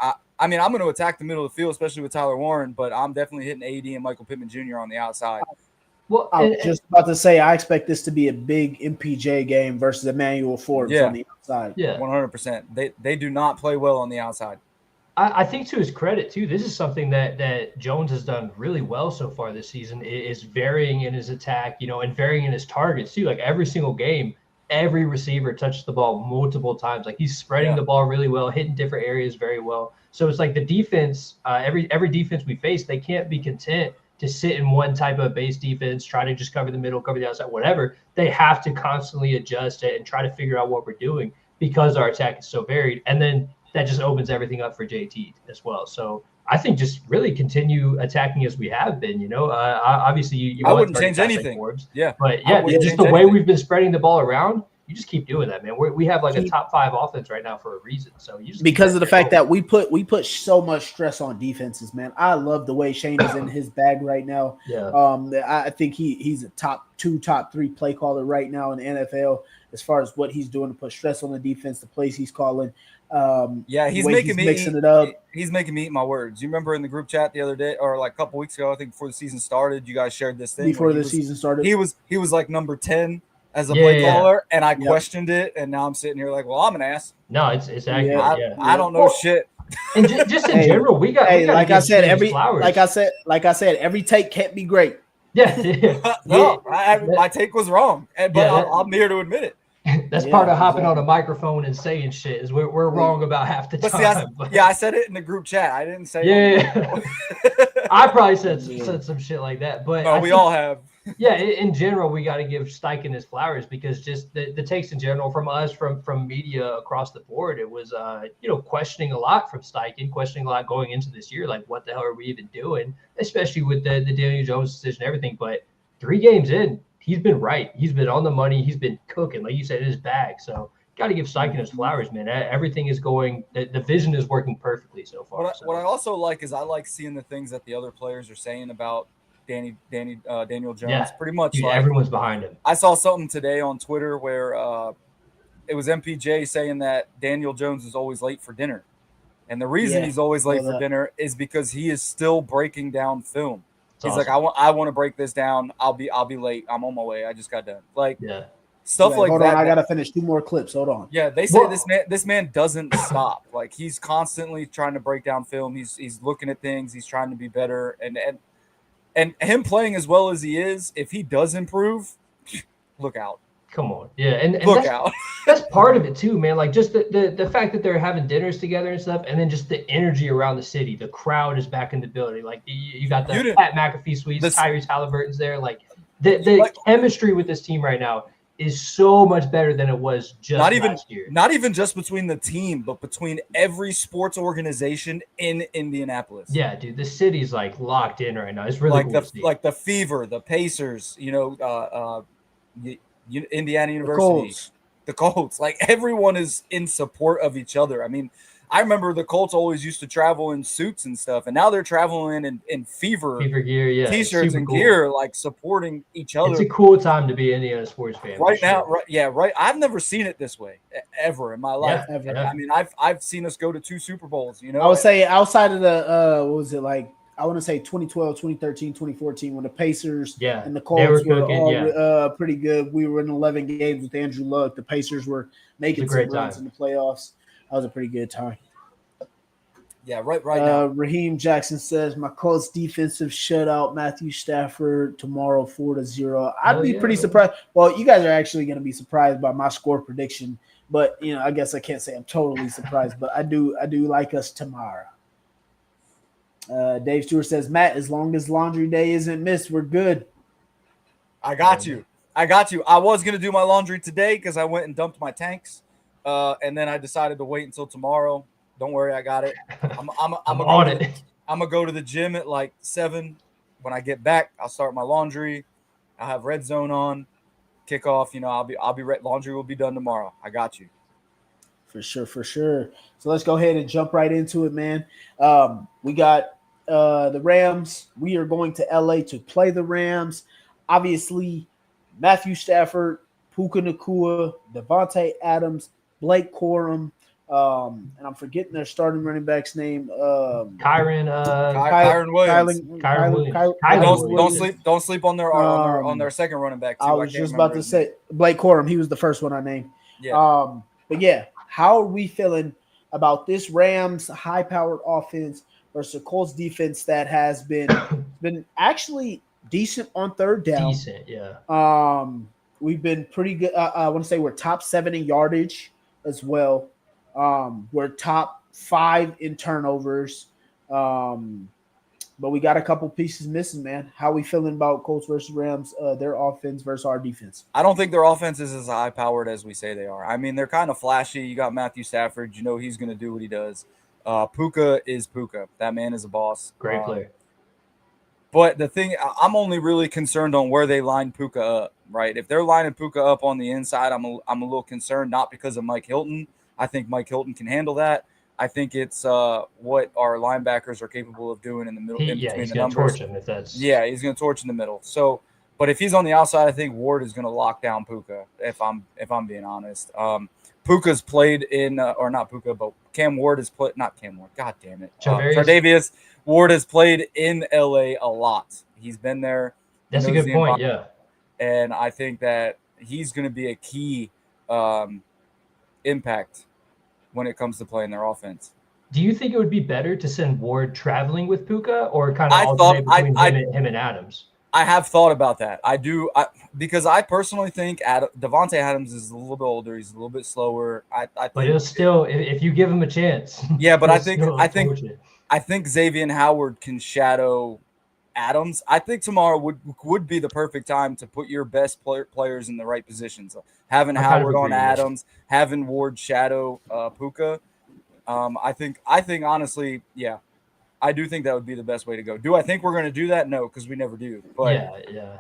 I mean, I'm going to attack the middle of the field, especially with Tyler Warren, but I'm definitely hitting AD and Michael Pittman Jr. on the outside.
Well, I was just about to say, I expect this to be a big MPJ game versus Emmanuel Forbes on the outside.
Yeah,
100%. They do not play well on the outside.
I think to his credit, too, this is something that Jones has done really well so far this season, is varying in his attack, and varying in his targets, too. Like every single game, every receiver touched the ball multiple times. Like he's spreading the ball really well, hitting different areas very well. So it's like the defense, every defense we face, they can't be content to sit in one type of base defense, try to just cover the middle, cover the outside, whatever. They have to constantly adjust it and try to figure out what we're doing because our attack is so varied. And then that just opens everything up for JT as well. So I think just really continue attacking as we have been, obviously you
I wouldn't change anything.
Forbes,
yeah.
But just the way we've been spreading the ball around, you just keep doing that, man. We have like a top 5 offense right now for a reason. So you just
because of the fact that we put so much stress on defenses, man. I love the way Shane is in his bag right now.
Yeah.
I think he's a top 2, top 3 play caller right now in the NFL as far as what he's doing to put stress on the defense, the plays he's calling.
He's making me mixing it up. He's making me eat my words. You remember in the group chat the other day, or like a couple weeks ago, I think before the season started, you guys shared this thing.
Before the season started,
he was like number 10 as a play caller, and I questioned it, and now I'm sitting here like, well, I'm an ass.
No, it's accurate.
I don't know shit.
And just in general, we got.
Like I said, every take can't be great.
Yeah.
No, my take was wrong, but I'm here to admit it.
That's part of hopping on a microphone and saying shit is we're wrong about half the time.
I said it in the group chat. I didn't say
I probably said some shit like that, but
we all have.
Yeah, in general, we got to give Steichen his flowers because just the takes in general from us, from media across the board, it was questioning a lot from Steichen, questioning a lot going into this year, like what the hell are we even doing, especially with the Daniel Jones decision and everything. But 3 games in, he's been right. He's been on the money. He's been cooking, like you said, in his bag. So got to give Steichen his flowers, man. Everything is going. The vision is working perfectly so far.
What I also like is I like seeing the things that the other players are saying about Daniel Jones.
Yeah,
pretty much.
Dude,
like,
everyone's behind him.
I saw something today on Twitter where it was MPJ saying that Daniel Jones is always late for dinner. And the reason he's always late for dinner is because he is still breaking down film. He's awesome. Like, I want to break this down. I'll be late. I'm on my way. I just got done. Like, stuff like
hold
that.
On, I gotta finish 2 more clips. Hold on.
Yeah, they say this man doesn't stop. Like, he's constantly trying to break down film. He's looking at things. He's trying to be better. And him playing as well as he is, if he does improve, look out.
Come on. Yeah, and
look out.
That's part of it too, man. Like just the fact that they're having dinners together and stuff, and then just the energy around the city. The crowd is back in the building. Like you got the Pat McAfee suites, Tyrese Halliburton's there. Like the chemistry with this team right now is so much better than it was just last year.
Not even just between the team, but between every sports organization in Indianapolis.
Yeah, dude, the city's like locked in right now. It's really
like
cool
the Fever, the Pacers, Indiana University, the Colts. Like everyone is in support of each other. I mean, I remember the Colts always used to travel in suits and stuff, and now they're traveling in fever
gear,
t-shirts and gear, like supporting each other.
It's a cool time to be an Indiana sports fan.
Right now, right. I've never seen it this way ever in my life.
Yeah, ever.
I mean, I've seen us go to 2 Super Bowls. I
would say outside of the what was it like? I want to say 2012, 2013, 2014, when the Pacers and the Colts were all pretty good. We were in 11 games with Andrew Luck. The Pacers were making some runs in the playoffs. That was a pretty good time.
Yeah, right now.
Raheem Jackson says, my Colts defensive shutout Matthew Stafford tomorrow 4-0. I'd be pretty surprised. Well, you guys are actually going to be surprised by my score prediction. But, I guess I can't say I'm totally surprised. But I do like us tomorrow. Dave Stewart says, Matt, as long as laundry day isn't missed, we're good.
I got you. I was going to do my laundry today because I went and dumped my tanks. And then I decided to wait until tomorrow. Don't worry, I got it. I'm on it. I'm going to go to the gym at like 7. When I get back, I'll start my laundry. I'll have Red Zone on. Kickoff, I'll be ready. Laundry will be done tomorrow. I got you.
For sure. So let's go ahead and jump right into it, man. We got the Rams. We are going to LA to play the Rams. Obviously, Matthew Stafford, Puka Nacua, Devontae Adams, Blake Corum, and I'm forgetting their starting running back's name.
Kyren Williams. Don't sleep on their second running back too.
I was just about to say Blake Corum. He was the first one I named.
Yeah.
But yeah, how are we feeling about this Rams high-powered offense versus the Colts defense that has been actually decent on third down?
Decent, yeah.
We've been pretty good. I want to say we're top 7 in yardage as well. We're top 5 in turnovers. But we got a couple pieces missing, man. How are we feeling about Colts versus Rams, their offense versus our defense?
I don't think their offense is as high-powered as we say they are. I mean, they're kind of flashy. You got Matthew Stafford. He's going to do what he does. Puka is Puka. That man is a boss.
Great player.
But the thing, I'm only really concerned on where they line Puka up, right? If they're lining Puka up on the inside, I'm a little concerned, not because of Mike Hilton. I think Mike Hilton can handle that. I think it's what our linebackers are capable of doing in the middle.
He's going to torch him if that's.
Yeah, he's going to torch in the middle. So, but if he's on the outside, I think Ward is going to lock down Puka. If I'm being honest, Puka's played in or not Puka, but Cam Ward has played. Not Cam Ward. God damn it, Tre'Davious Ward has played in LA a lot. He's been there.
That's a good point. Yeah,
and I think that he's going to be a key impact when it comes to playing their offense.
Do you think it would be better to send Ward traveling with Puka or kind of alternate between him and Adams?
I have thought about that. I do because I personally think Devontae Adams is a little bit older. He's a little bit slower.
But he'll still, if you give him a chance.
Yeah, but I think Xavier Howard can shadow Adams. I think tomorrow would be the perfect time to put your best players in the right positions. Having Howard on Adams, having Ward shadow Puka. I think honestly, yeah, I do think that would be the best way to go. Do I think we're going to do that? No, because we never do. But
yeah.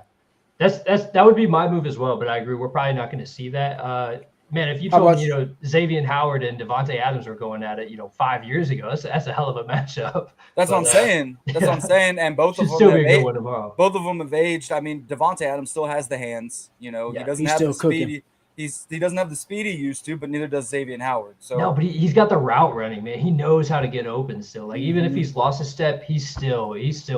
That would be my move as well. But I agree, we're probably not going to see that. Man, if you told me, Xavier Howard and Devontae Adams were going at it, 5 years ago, that's a hell of a matchup.
That's what I'm saying. That's what I'm saying. And both of them
still be a good one tomorrow.
Both of them have aged. I mean, Devontae Adams still has the hands. He doesn't have the speed. He doesn't have the speed he used to, but neither does Xavier Howard. So
no, but he's got the route running, man. He knows how to get open still. Like even if he's lost a step, he's still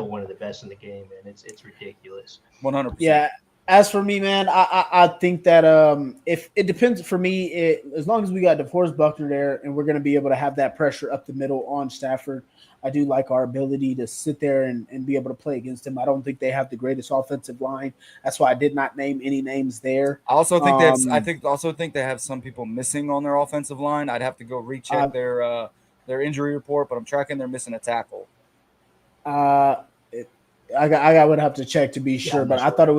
one of the best in the game, man. It's ridiculous.
100%.
Yeah. As for me, man, I think that if it depends for me, as long as we got DeForest Buckner there and we're going to be able to have that pressure up the middle on Stafford, I do like our ability to sit there and be able to play against him. I don't think they have the greatest offensive line. That's why I did not name any names there.
I also think they have some people missing on their offensive line. I'd have to go recheck their injury report, but I'm tracking they're missing a tackle.
I would have to check to be sure, but sure. I thought it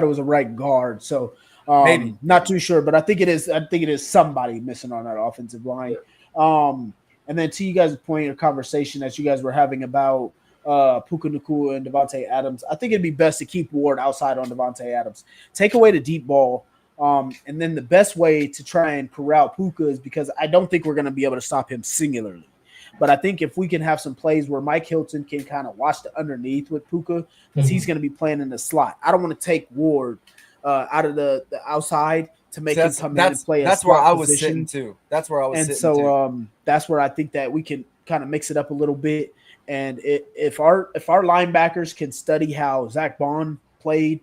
was a right guard. So
maybe
not too sure, but I think it is somebody missing on that offensive line. Yeah. And then to you guys' point of conversation that you guys were having about Puka Nacua and Devontae Adams, I think it'd be best to keep Ward outside on Devontae Adams. Take away the deep ball. And then the best way to try and corral Puka is because I don't think we're going to be able to stop him singularly. But I think if we can have some plays where Mike Hilton can kind of watch the underneath with Puka, because he's going to be playing in the slot. I don't want to take Ward out of the outside to make him come in and play a slot position.
That's where I was sitting too. That's where I was sitting too.
And so that's where I think that we can kind of mix it up a little bit. And if our linebackers can study how Zach Bond played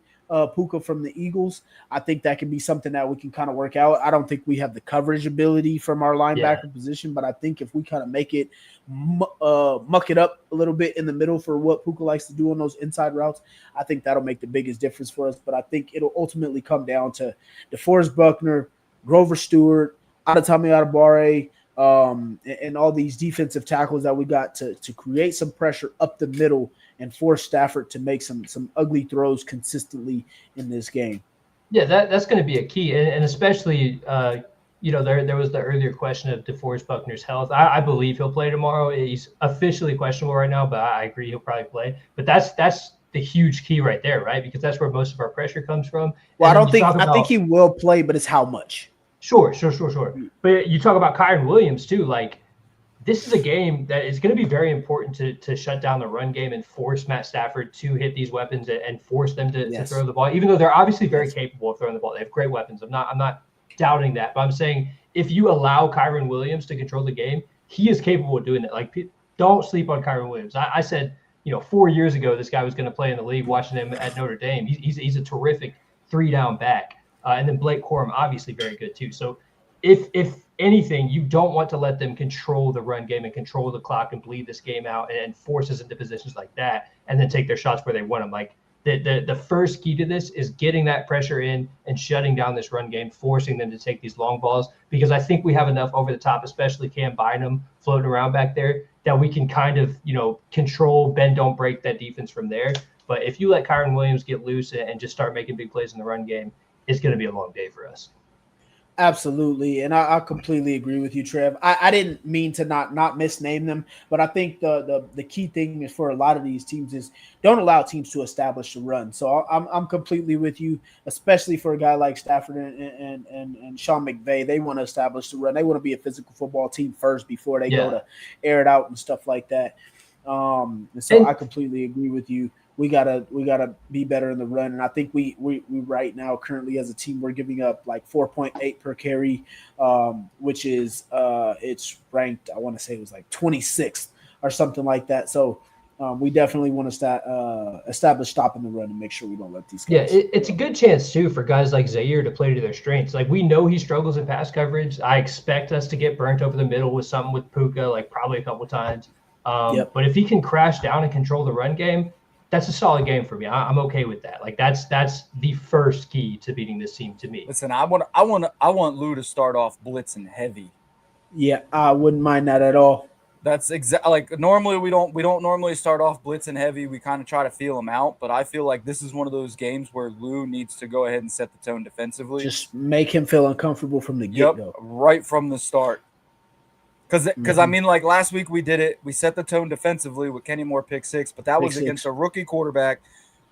Puka from the Eagles, I think that can be something that we can kind of work out. I don't think we have the coverage ability from our linebacker position, but I think if we kind of make it muck it up a little bit in the middle for what Puka likes to do on those inside routes, I think that'll make the biggest difference for us. But I think it'll ultimately come down to DeForest Buckner, Grover Stewart, Adetomiwa Adebawore, and all these defensive tackles that we got to create some pressure up the middle and force Stafford to make some ugly throws consistently in this game.
Yeah, that's going to be a key, and especially there was the earlier question of DeForest Buckner's health. I believe he'll play tomorrow. He's officially questionable right now, but I agree he'll probably play. But that's the huge key right there, right? Because that's where most of our pressure comes from.
Well, I think he will play, but it's how much.
Sure. But you talk about Kyren Williams too. Like, this is a game that is going to be very important to shut down the run game and force Matt Stafford to hit these weapons and force them to throw the ball, even though they're obviously very capable of throwing the ball. They have great weapons. I'm not doubting that, but I'm saying if you allow Kyren Williams to control the game, he is capable of doing that. Like, don't sleep on Kyren Williams. I said, 4 years ago, this guy was going to play in the league, watching him at Notre Dame. He's a terrific 3-down back. And then Blake Corum, obviously very good too. So if anything, you don't want to let them control the run game and control the clock and bleed this game out and force us into positions like that and then take their shots where they want them. Like, the first key to this is getting that pressure in and shutting down this run game, forcing them to take these long balls, because I think we have enough over the top, especially Cam Bynum floating around back there, that we can kind of, control, bend, don't break that defense from there. But if you let Kyren Williams get loose and just start making big plays in the run game, it's going to be a long day for us.
Absolutely. And I completely agree with you, Trev. I didn't mean to not misname them, but I think the key thing is for a lot of these teams is don't allow teams to establish the run. So I'm completely with you, especially for a guy like Stafford and Sean McVay. They want to establish the run. They want to be a physical football team first before they go to air it out and stuff like that. I completely agree with you. We gotta be better in the run, and I think we right now currently as a team we're giving up like 4.8 per carry, which is it's ranked, I want to say it was like 26th or something like that. So we definitely want to establish stopping the run and make sure we don't let these guys.
Yeah, it's a good chance too for guys like Zaire to play to their strengths. Like, we know he struggles in pass coverage. I expect us to get burnt over the middle with something with Puka, like probably a couple times. But if he can crash down and control the run game, that's a solid game for me. I'm okay with that. Like, that's the first key to beating this team to me.
Listen, I want Lou to start off blitzing heavy.
Yeah, I wouldn't mind that at all.
That's exactly like normally we don't normally start off blitzing heavy. We kind of try to feel them out, but I feel like this is one of those games where Lou needs to go ahead and set the tone defensively.
Just make him feel uncomfortable from the get-go.
Right from the start. Because I mean, like last week we did it. We set the tone defensively with Kenny Moore pick 6, but that was against a rookie quarterback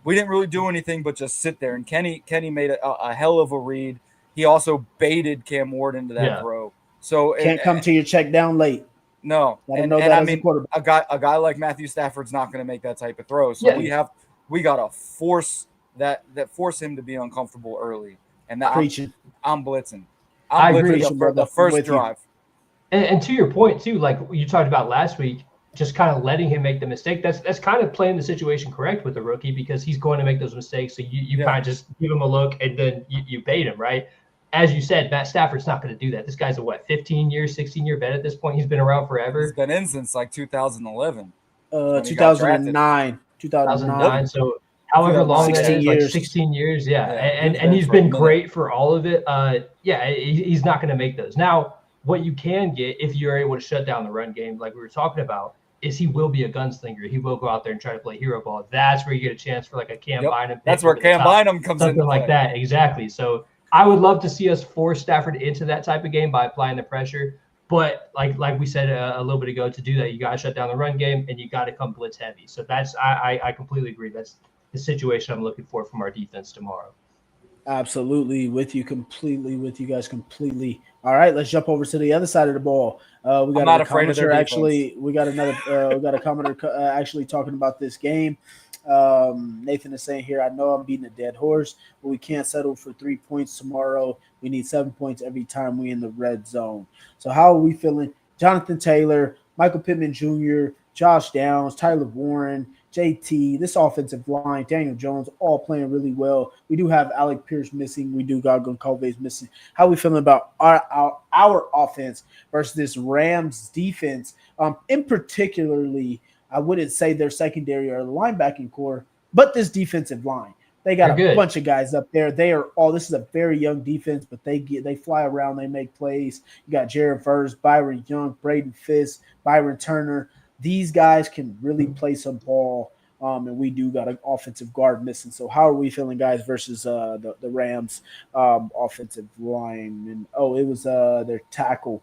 we didn't really do anything but just sit there. And Kenny made a hell of a read. He also baited Cam Ward into that throw. So
can't come to your check down late.
No, and I mean, a guy like Matthew Stafford's not going to make that type of throw. So we got to force him to be uncomfortable early. And that I'm blitzing.
I agree.
The first drive.
And to your point too, like you talked about last week, just kind of letting him make the mistake. That's kind of playing the situation correct with the rookie, because he's going to make those mistakes. So you kind of just give him a look and then you bait him, right? As you said, Matt Stafford's not going to do that. This guy's a 15-year, 16-year vet at this point. He's been around forever.
He's been in since like 2011.
2009.
2009. So however long that is, like 16 years. Yeah. And he's been great for all of it. He's not going to make those. Now, what you can get if you're able to shut down the run game, like we were talking about, is he will be a gunslinger. He will go out there and try to play hero ball. That's where you get a chance for like a Cam Bynum.
That's where Cam Bynum comes in.
Something like that. Exactly. So I would love to see us force Stafford into that type of game by applying the pressure. But like we said a little bit ago, to do that, you got to shut down the run game and you got to come blitz heavy. So I completely agree. That's the situation I'm looking for from our defense tomorrow.
Absolutely with you guys completely. All right, let's jump over to the other side of the ball. We got a commenter actually. We got a commenter actually talking about this game. Nathan is saying here, I know I'm beating a dead horse, but we can't settle for 3 points tomorrow. We need 7 points every time we in the red zone. So how are we feeling? Jonathan Taylor, Michael Pittman Jr., Josh Downs, Tyler Warren, JT, this offensive line, Daniel Jones, all playing really well. We do have Alec Pierce missing. We do got Goncalves missing. How are we feeling about our offense versus this Rams defense? In particularly, I wouldn't say their secondary or the linebacking core, but this defensive line. They got a bunch of guys up there. This is a very young defense, but they fly around, they make plays. You got Jared Verse, Byron Young, Braden Fisk, Byron Turner. These guys can really play some ball, and we do got an offensive guard missing. So how are we feeling, guys, versus the Rams offensive line? And it was their tackle,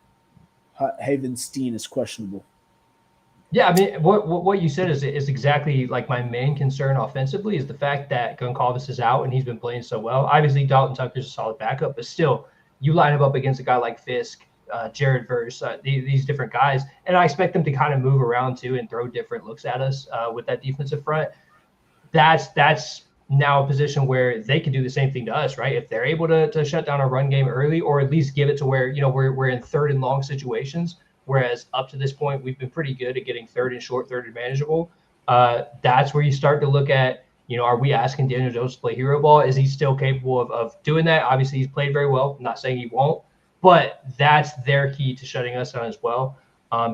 Havenstein, is questionable.
Yeah, I mean, what you said is exactly like my main concern offensively, is the fact that Goncalves is out and he's been playing so well. Obviously, Dalton Tucker's a solid backup, but still, you line him up against a guy like Fisk, Jared Verse, these different guys, and I expect them to kind of move around too and throw different looks at us with that defensive front. That's now a position where they can do the same thing to us, right? If they're able to shut down a run game early, or at least give it to where we're in third and long situations. Whereas up to this point, we've been pretty good at getting third and short, third and manageable. That's where you start to look at, are we asking Daniel Jones to play hero ball? Is he still capable of doing that? Obviously, he's played very well. I'm not saying he won't, but that's their key to shutting us down as well.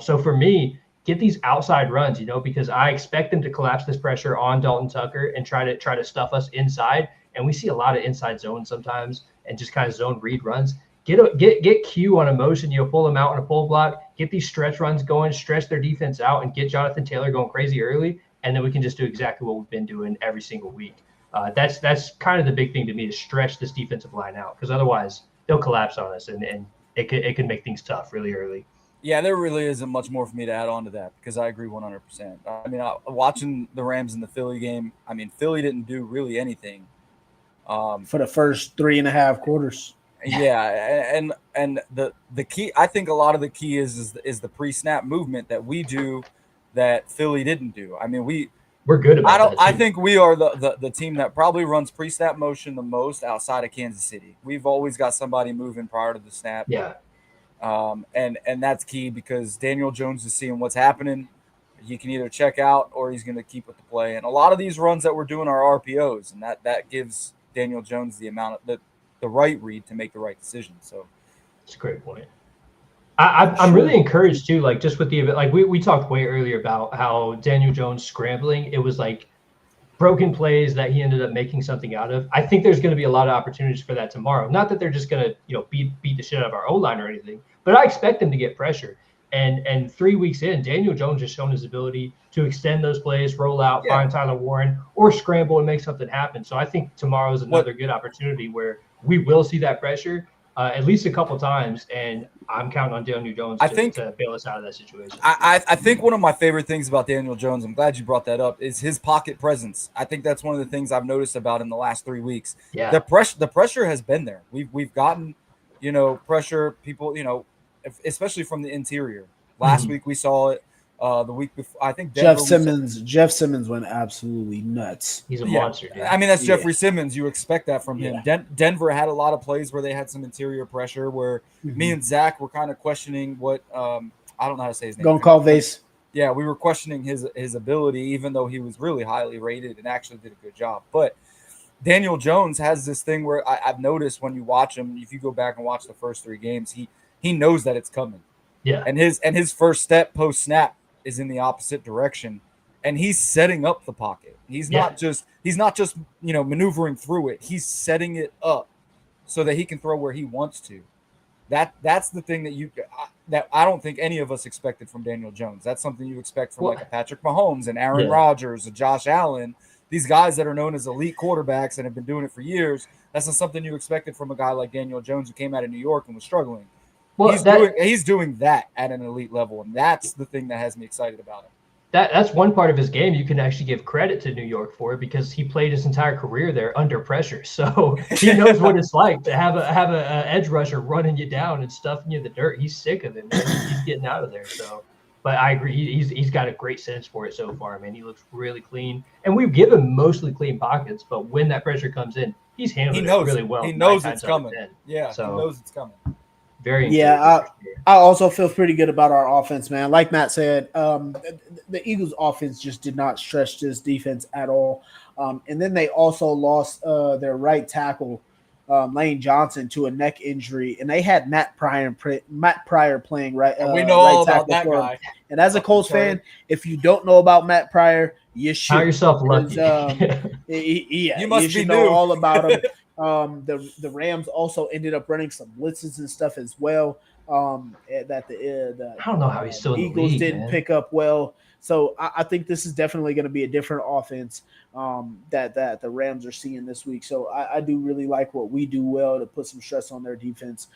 So for me, get these outside runs, because I expect them to collapse this pressure on Dalton Tucker and try to stuff us inside. And we see a lot of inside zones sometimes and just kind of zone read runs. Get Q on a motion, pull them out on a pull block, get these stretch runs going, stretch their defense out, and get Jonathan Taylor going crazy early, and then we can just do exactly what we've been doing every single week. That's kind of the big thing to me, is stretch this defensive line out, because otherwise they'll collapse on us, and it can make things tough really early.
Yeah, there really isn't much more for me to add on to that, because I agree 100%. I mean, watching the Rams in the Philly game, I mean, Philly didn't do really anything
for the first 3.5 quarters.
Yeah, and the key, I think a lot of the key is the pre-snap movement that we do that Philly didn't do. I mean,
we're good about that.
I think we are the team that probably runs pre-snap motion the most outside of Kansas City. We've always got somebody moving prior to the snap.
Yeah.
And that's key, because Daniel Jones is seeing what's happening. He can either check out or he's going to keep with the play. And a lot of these runs that we're doing are RPOs, and that gives Daniel Jones the amount of the right read to make the right decision. So
it's a great point. I'm really encouraged too, like just with we talked way earlier about how Daniel Jones scrambling, it was like broken plays that he ended up making something out of. I think there's going to be a lot of opportunities for that tomorrow. Not that they're just going to beat the shit out of our O-line or anything, but I expect them to get pressure. And 3 weeks in, Daniel Jones has shown his ability to extend those plays, roll out, find Tyler Warren, or scramble and make something happen. So I think tomorrow is another good opportunity where we will see that pressure at least a couple times, and I'm counting on Daniel Jones to bail us out of that situation.
I think one of my favorite things about Daniel Jones, I'm glad you brought that up, is his pocket presence. I think that's one of the things I've noticed about him the last 3 weeks.
Yeah.
The pressure has been there. We've gotten, pressure, people, especially from the interior. Last week we saw it. The week before, I think
Jeff Simmons went absolutely nuts.
He's a monster, dude.
I mean, that's Jeffrey Simmons. You expect that from him. Denver had a lot of plays where they had some interior pressure where me and Zach were kind of questioning what I don't know how to say his name.
Goncalves.
Yeah, we were questioning his ability, even though he was really highly rated and actually did a good job. But Daniel Jones has this thing where I've noticed when you watch him, if you go back and watch the first 3 games, he knows that it's coming.
Yeah.
And his first step post snap is in the opposite direction, and he's setting up the pocket. He's not just maneuvering through it. He's setting it up so that he can throw where he wants to. That's the thing that I don't think any of us expected from Daniel Jones. That's something you expect from like a Patrick Mahomes and Aaron Rodgers, a Josh Allen, these guys that are known as elite quarterbacks and have been doing it for years. That's not something you expected from a guy like Daniel Jones who came out of New York and was struggling. Well, he's doing that at an elite level, and that's the thing that has me excited about him.
That's one part of his game you can actually give credit to New York for, because he played his entire career there under pressure. So he knows what it's like to have a edge rusher running you down and stuffing you in the dirt. He's sick of it, man. He's getting out of there. So, but I agree, he's got a great sense for it so far, man. He looks really clean, and we've given mostly clean pockets. But when that pressure comes in, he's handling it really well.
He knows it's coming. Yeah, so, he knows it's coming.
I also feel pretty good about our offense, man. Like Matt said, the Eagles' offense just did not stretch this defense at all. And then they also lost their right tackle, Lane Johnson, to a neck injury, and they had Matt Pryor playing right.
We know all about that guy.
And as a Colts fan, if you don't know about Matt Pryor, you should.
Count yourself lucky.
You must
be
know
all about him. The Rams also ended up running some blitzes and stuff as well. That the
I don't know how he's still
Eagles
in the league,
didn't pick up well. So I think this is definitely going to be a different offense that the Rams are seeing this week. So I do really like what we do well to put some stress on their defense.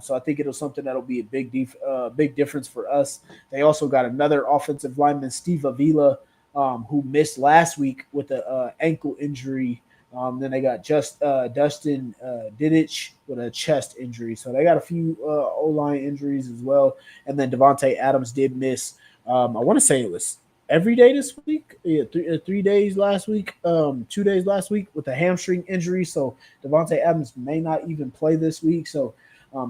So I think it'll something that'll be a big difference for us. They also got another offensive lineman, Steve Avila, who missed last week with an ankle injury. Then they got Dustin Didich with a chest injury. So they got a few O-line injuries as well. And then Devontae Adams did miss. I want to say it was every day this week. Yeah, 3 days last week, 2 days last week with a hamstring injury. So Devontae Adams may not even play this week. So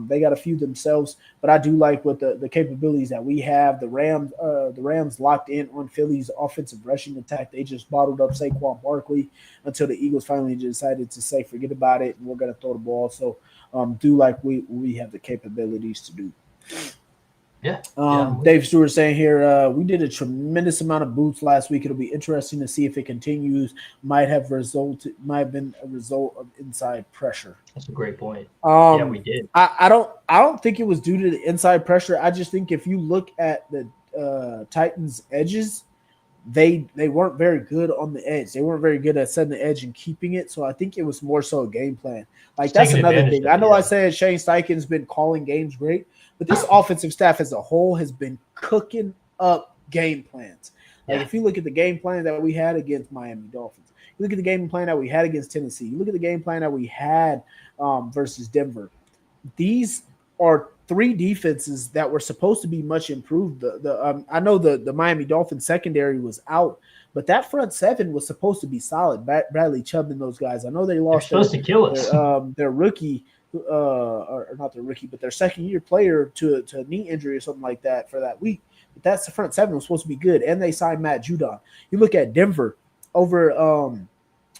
they got a few themselves, but I do like what the capabilities that we have. The Rams locked in on Philly's offensive rushing attack. They just bottled up Saquon Barkley until the Eagles finally decided to say, forget about it, and we're going to throw the ball. So do like we have the capabilities to do.
Yeah.
Dave Stewart saying here, we did a tremendous amount of boots last week. It'll be interesting to see if it continues. Might have been a result of inside pressure.
That's a great point. Yeah, we did.
I don't think it was due to the inside pressure. I just think if you look at the Titans' edges, they weren't very good on the edge. They weren't very good at setting the edge and keeping it. So I think it was more so a game plan. Like that's another thing. I know I said Shane Steichen's been calling games great, but this offensive staff as a whole has been cooking up game plans. Like if you look at the game plan that we had against Miami Dolphins, you look at the game plan that we had against Tennessee, you look at the game plan that we had versus Denver. These are 3 defenses that were supposed to be much improved. I know the Miami Dolphins secondary was out, but that front 7 was supposed to be solid. Bradley Chubb and those guys. I know they lost.
They're supposed to kill us.
Their rookie, or not their rookie, but their second-year player to a knee injury or something like that for that week. But that's the front 7 was supposed to be good, and they signed Matt Judon. You look at Denver over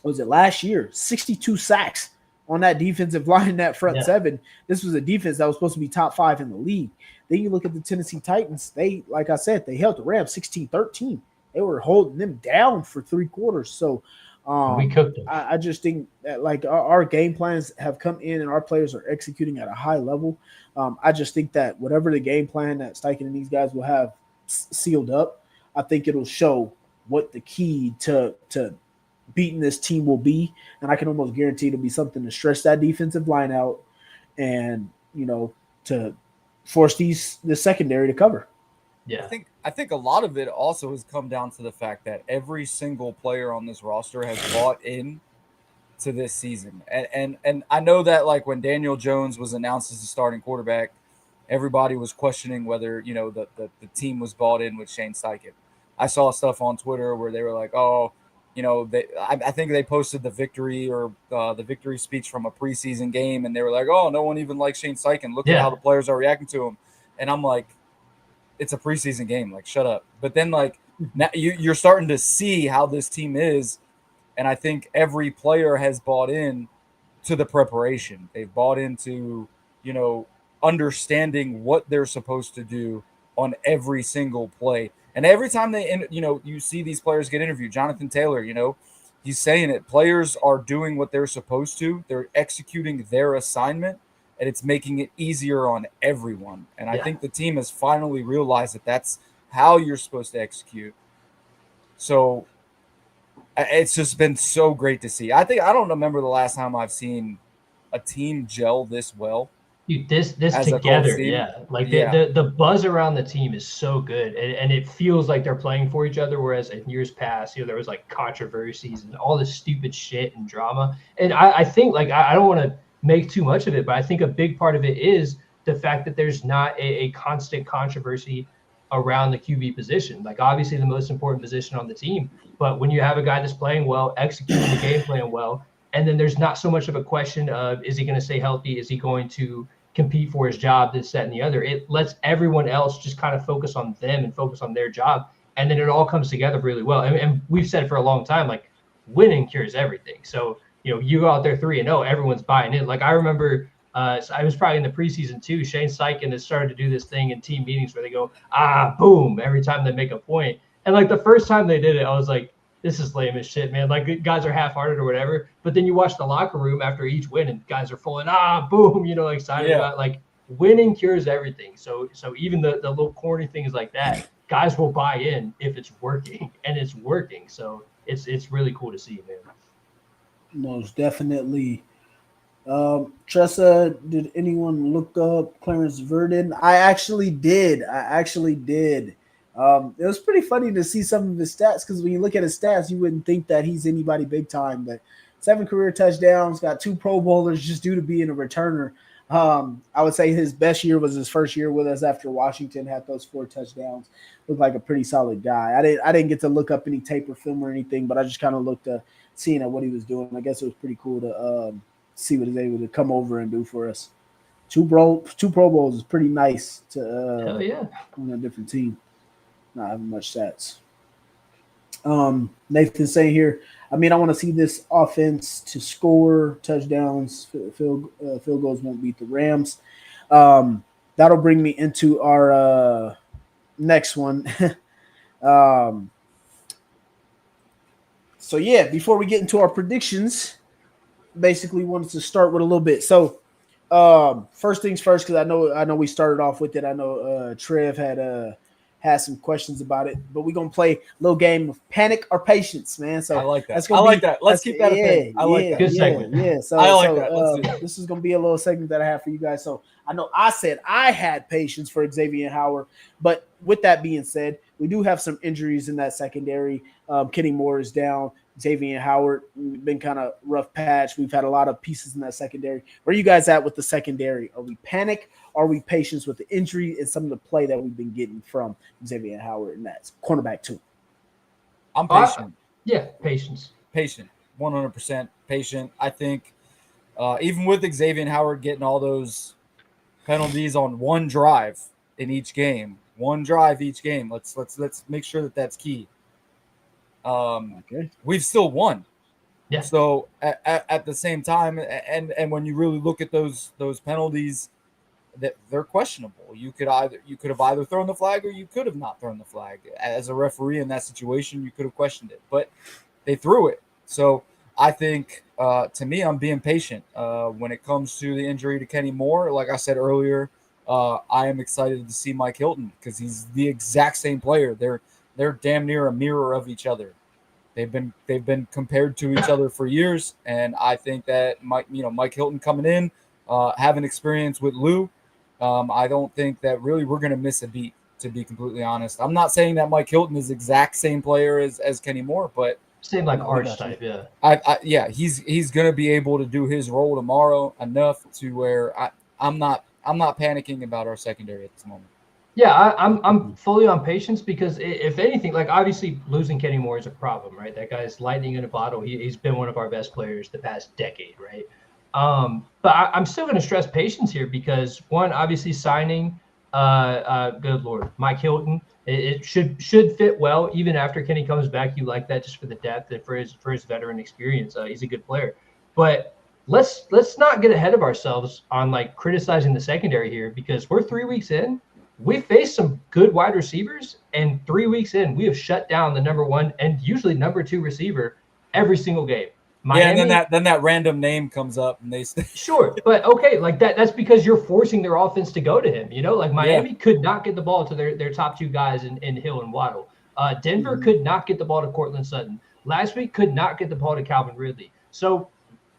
was it last year? 62 sacks on that defensive line in that front 7. This was a defense that was supposed to be top 5 in the league. Then you look at the Tennessee Titans. They, like I said, they held the Rams 16-13. They were holding them down for 3 quarters. So
we cooked them.
I just think that like our game plans have come in and our players are executing at a high level. I just think that whatever the game plan that Steichen and these guys will have sealed up, I think it'll show what the key to beating this team will be. And I can almost guarantee it'll be something to stretch that defensive line out and, to force the secondary to cover.
Yeah,
I think a lot of it also has come down to the fact that every single player on this roster has bought in to this season. And I know that like when Daniel Jones was announced as the starting quarterback, everybody was questioning whether, the team was bought in with Shane Steichen. I saw stuff on Twitter where they were like, oh, I think they posted the victory or the victory speech from a preseason game, and they were like, oh, no one even likes Shane Steichen. Look at how the players are reacting to him. And I'm like, it's a preseason game. Like, shut up. But then, like, now you're starting to see how this team is, and I think every player has bought in to the preparation. They've bought into, understanding what they're supposed to do on every single play. And every time you see these players get interviewed, Jonathan Taylor, he's saying it. Players are doing what they're supposed to. They're executing their assignment, and it's making it easier on everyone. And I think the team has finally realized that that's how you're supposed to execute. So it's just been so great to see. I don't remember the last time I've seen a team gel this well.
Dude, this together, yeah. Like the buzz around the team is so good, and it feels like they're playing for each other. Whereas in years past, there was like controversies and all this stupid shit and drama. And I think like I don't want to make too much of it, but I think a big part of it is the fact that there's not a constant controversy around the QB position. Like obviously the most important position on the team, but when you have a guy that's playing well, executing the game plan well, and then there's not so much of a question of is he going to stay healthy? Is he going to compete for his job, this, that, and the other? It lets everyone else just kind of focus on them and focus on their job. And then it all comes together really well. And we've said for a long time, like winning cures everything. So, you go out there 3-0, everyone's buying in. Like I remember I was probably in the preseason too. Shane Steichen has started to do this thing in team meetings where they go, boom, every time they make a point. And like the first time they did it, I was like, this is lame as shit, man. Like guys are half-hearted or whatever. But then you watch the locker room after each win, and guys are full and boom, excited about like winning cures everything. So even the little corny things like that, guys will buy in if it's working, and it's working. So it's really cool to see, man.
Most definitely. Tressa, did anyone look up Clarence Verdon? I actually did. It was pretty funny to see some of his stats, because when you look at his stats, you wouldn't think that he's anybody big time. But 7 career touchdowns, got 2 Pro Bowlers just due to being a returner. I would say his best year was his first year with us after Washington had those 4 touchdowns. Looked like a pretty solid guy. I didn't get to look up any tape or film or anything, but I just kind of looked at seeing at what he was doing. I guess it was pretty cool to see what he's able to come over and do for us. 2 Pro Bowls is pretty nice to on a different team. Not having much stats. Nathan's saying here, I want to see this offense to score touchdowns. Field goals won't beat the Rams. That'll bring me into our next one. So yeah, before we get into our predictions, basically wanted to start with a little bit. So first things first, because I know we started off with it. I know Trev had some questions about it, but we're gonna play a little game of panic or patience, man. So
I like that. Let's keep that a thing. I like that.
Good segment.
Yeah. So
I like that. Let's do that.
This is gonna be a little segment that I have for you guys. So I know I said I had patience for Xavier Howard, but with that being said, we do have some injuries in that secondary. Kenny Moore is down. Xavier Howard, we've been kind of rough patch. We've had a lot of pieces in that secondary. Where are you guys at with the secondary? Are we panic? Are we patient with the injury and some of the play that we've been getting from Xavier Howard? And that's cornerback 2.
I'm patient.
Patience.
Patient. 100% patient. I think even with Xavier Howard getting all those penalties on one drive in each game, let's make sure that that's key. We've still won.
Yeah.
So at the same time, and when you really look at those penalties, that they're questionable. You could have either thrown the flag or you could have not thrown the flag. As a referee in that situation, you could have questioned it, but they threw it. So I think, to me, I'm being patient when it comes to the injury to Kenny Moore. Like I said earlier, I am excited to see Mike Hilton because he's the exact same player. They're damn near a mirror of each other. They've been compared to each other for years, and I think that Mike Hilton coming in, having experience with Lou, I don't think that really we're going to miss a beat, to be completely honest. I'm not saying that Mike Hilton is the exact same player as Kenny Moore, but
same like arch type, yeah.
He's going to be able to do his role tomorrow enough to where I'm not panicking about our secondary at this moment.
Yeah, I'm fully on patience because if anything, like obviously losing Kenny Moore is a problem, right? That guy's lightning in a bottle. He's been one of our best players the past decade, right? But I'm still going to stress patience here because one, obviously signing, good Lord, Mike Hilton, it should fit well even after Kenny comes back. You like that just for the depth and for his veteran experience. He's a good player, but let's not get ahead of ourselves on like criticizing the secondary here because we're 3 weeks in. We faced some good wide receivers, and 3 weeks in, we have shut down the number 1 and usually number 2 receiver every single game.
Miami, and then that random name comes up, and they
sure, but okay, like that's because you're forcing their offense to go to him. You know, like Miami could not get the ball to their top 2 guys in Hill and Waddle. Denver could not get the ball to Cortland Sutton. Last week could not get the ball to Calvin Ridley. So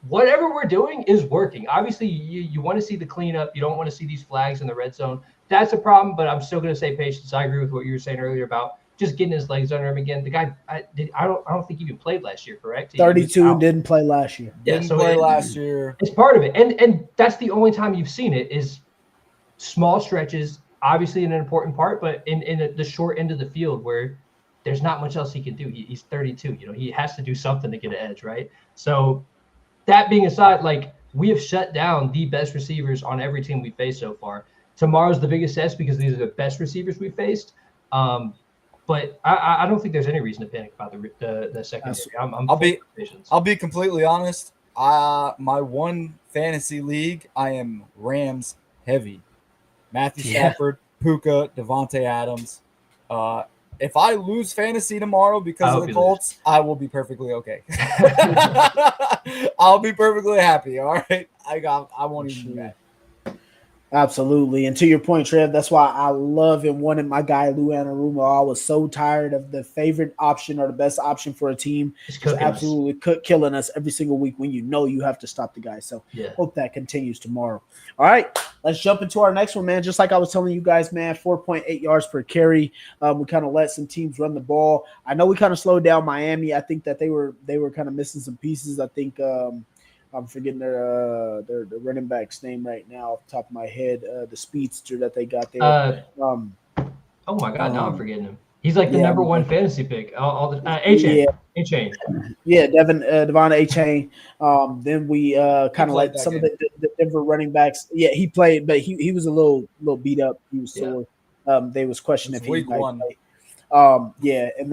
whatever we're doing is working. Obviously, you want to see the cleanup. You don't want to see these flags in the red zone. That's a problem, but I'm still going to say patience. I agree with what you were saying earlier about just getting his legs under him again. The guy, I don't think he even played last year, correct?
32 didn't play last year.
Yeah,
didn't play last year.
It's part of it, and that's the only time you've seen it is small stretches. Obviously, an important part, but in the short end of the field where there's not much else he can do. He's 32. You know, he has to do something to get an edge, right? So that being aside, like we have shut down the best receivers on every team we faced so far. Tomorrow's the biggest test because these are the best receivers we faced. But I don't think there's any reason to panic about the secondary.
I'll be completely honest. My one fantasy league, I am Rams heavy. Matthew Stafford, Puka, Devontae Adams. If I lose fantasy tomorrow because of the Colts, I will be perfectly okay. I'll be perfectly happy. All right, I won't even be mad.
Absolutely. And to your point, Trev, that's why I love and wanted my guy Lou Anarumo. I was so tired of the favorite option or the best option for a team. It's absolutely killing us every single week when you know you have to stop the guy. So hope that continues tomorrow. All right, let's jump into our next one, man. Just like I was telling you guys, man, 4.8 yards per carry. We kind of let some teams run the ball. I know we kind of slowed down Miami. I think that they were kind of missing some pieces. I think I'm forgetting their running back's name right now off the top of my head. The speedster that they got there.
Oh my God, now I'm forgetting him. He's like the number 1 fantasy pick. All the A-Chain. A-Chain.
Yeah, Devon A-Chain. Then we kind of like some of the Denver running backs. Yeah, he played, but he was a little beat up. He was sore. They was questioning if he might play. And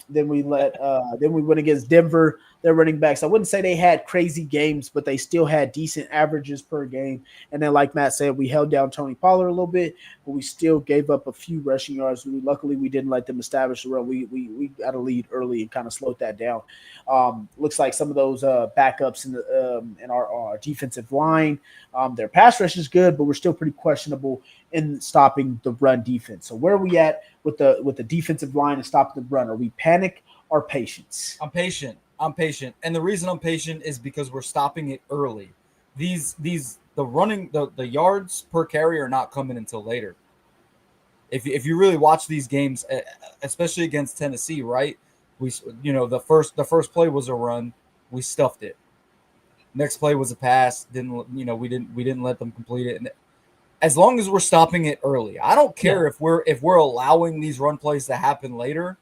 then we went against Denver. Their running backs, I wouldn't say they had crazy games, but they still had decent averages per game. And then, like Matt said, we held down Tony Pollard a little bit, but we still gave up a few rushing yards. Luckily, we didn't let them establish the run. We got a lead early and kind of slowed that down. Looks like some of those backups in our defensive line, their pass rush is good, but we're still pretty questionable in stopping the run defense. So where are we at with the defensive line and stopping the run? Are we panic or patience?
I'm patient. And the reason I'm patient is because we're stopping it early. The yards per carry are not coming until later. If you really watch these games, especially against Tennessee, right? The first play was a run, we stuffed it. Next play was a pass, we didn't let them complete it. And as long as we're stopping it early, I don't care if we're allowing these run plays to happen later.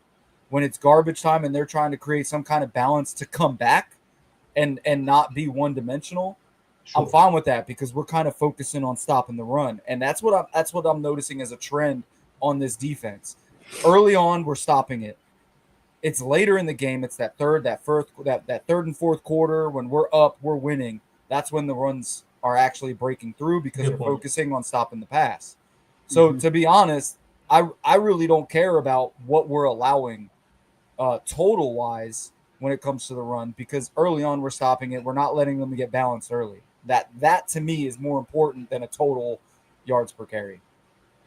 When it's garbage time and they're trying to create some kind of balance to come back and not be one-dimensional, sure. I'm fine with that because we're kind of focusing on stopping the run. And that's what I'm noticing as a trend on this defense. Early on, we're stopping it. It's later in the game. It's that third and fourth quarter when we're up, we're winning. That's when the runs are actually breaking through because we're focusing on stopping the pass. So to be honest, I really don't care about what we're allowing total wise when it comes to the run because early on we're stopping it. We're not letting them get balanced early. That to me is more important than a total yards per carry.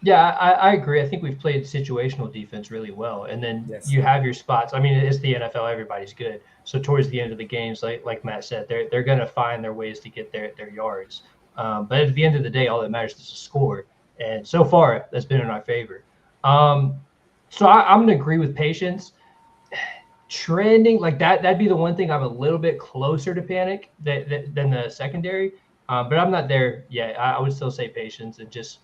Yeah, I agree. I think we've played situational defense really well. And then you have your spots. I mean, it's the NFL. Everybody's good. So towards the end of the games, like Matt said, they're going to find their ways to get their yards. But at the end of the day, all that matters is the score. And so far, that's been in our favor. So I'm going to agree with Patience. Trending like that'd be the one thing I'm a little bit closer to panic than the secondary. But I'm not there yet. I would still say Patience and just,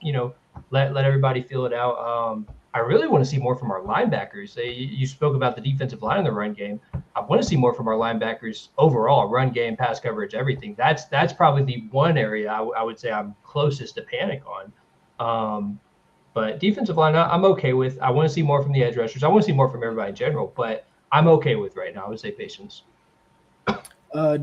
let everybody feel it out. I really want to see more from our linebackers. You spoke about the defensive line in the run game. I want to see more from our linebackers overall, run game, pass coverage, everything. That's probably the one area I would say I'm closest to panic on. But defensive line, I'm okay with. I want to see more from the edge rushers. I want to see more from everybody in general, but I'm okay with right now. I would say Patience.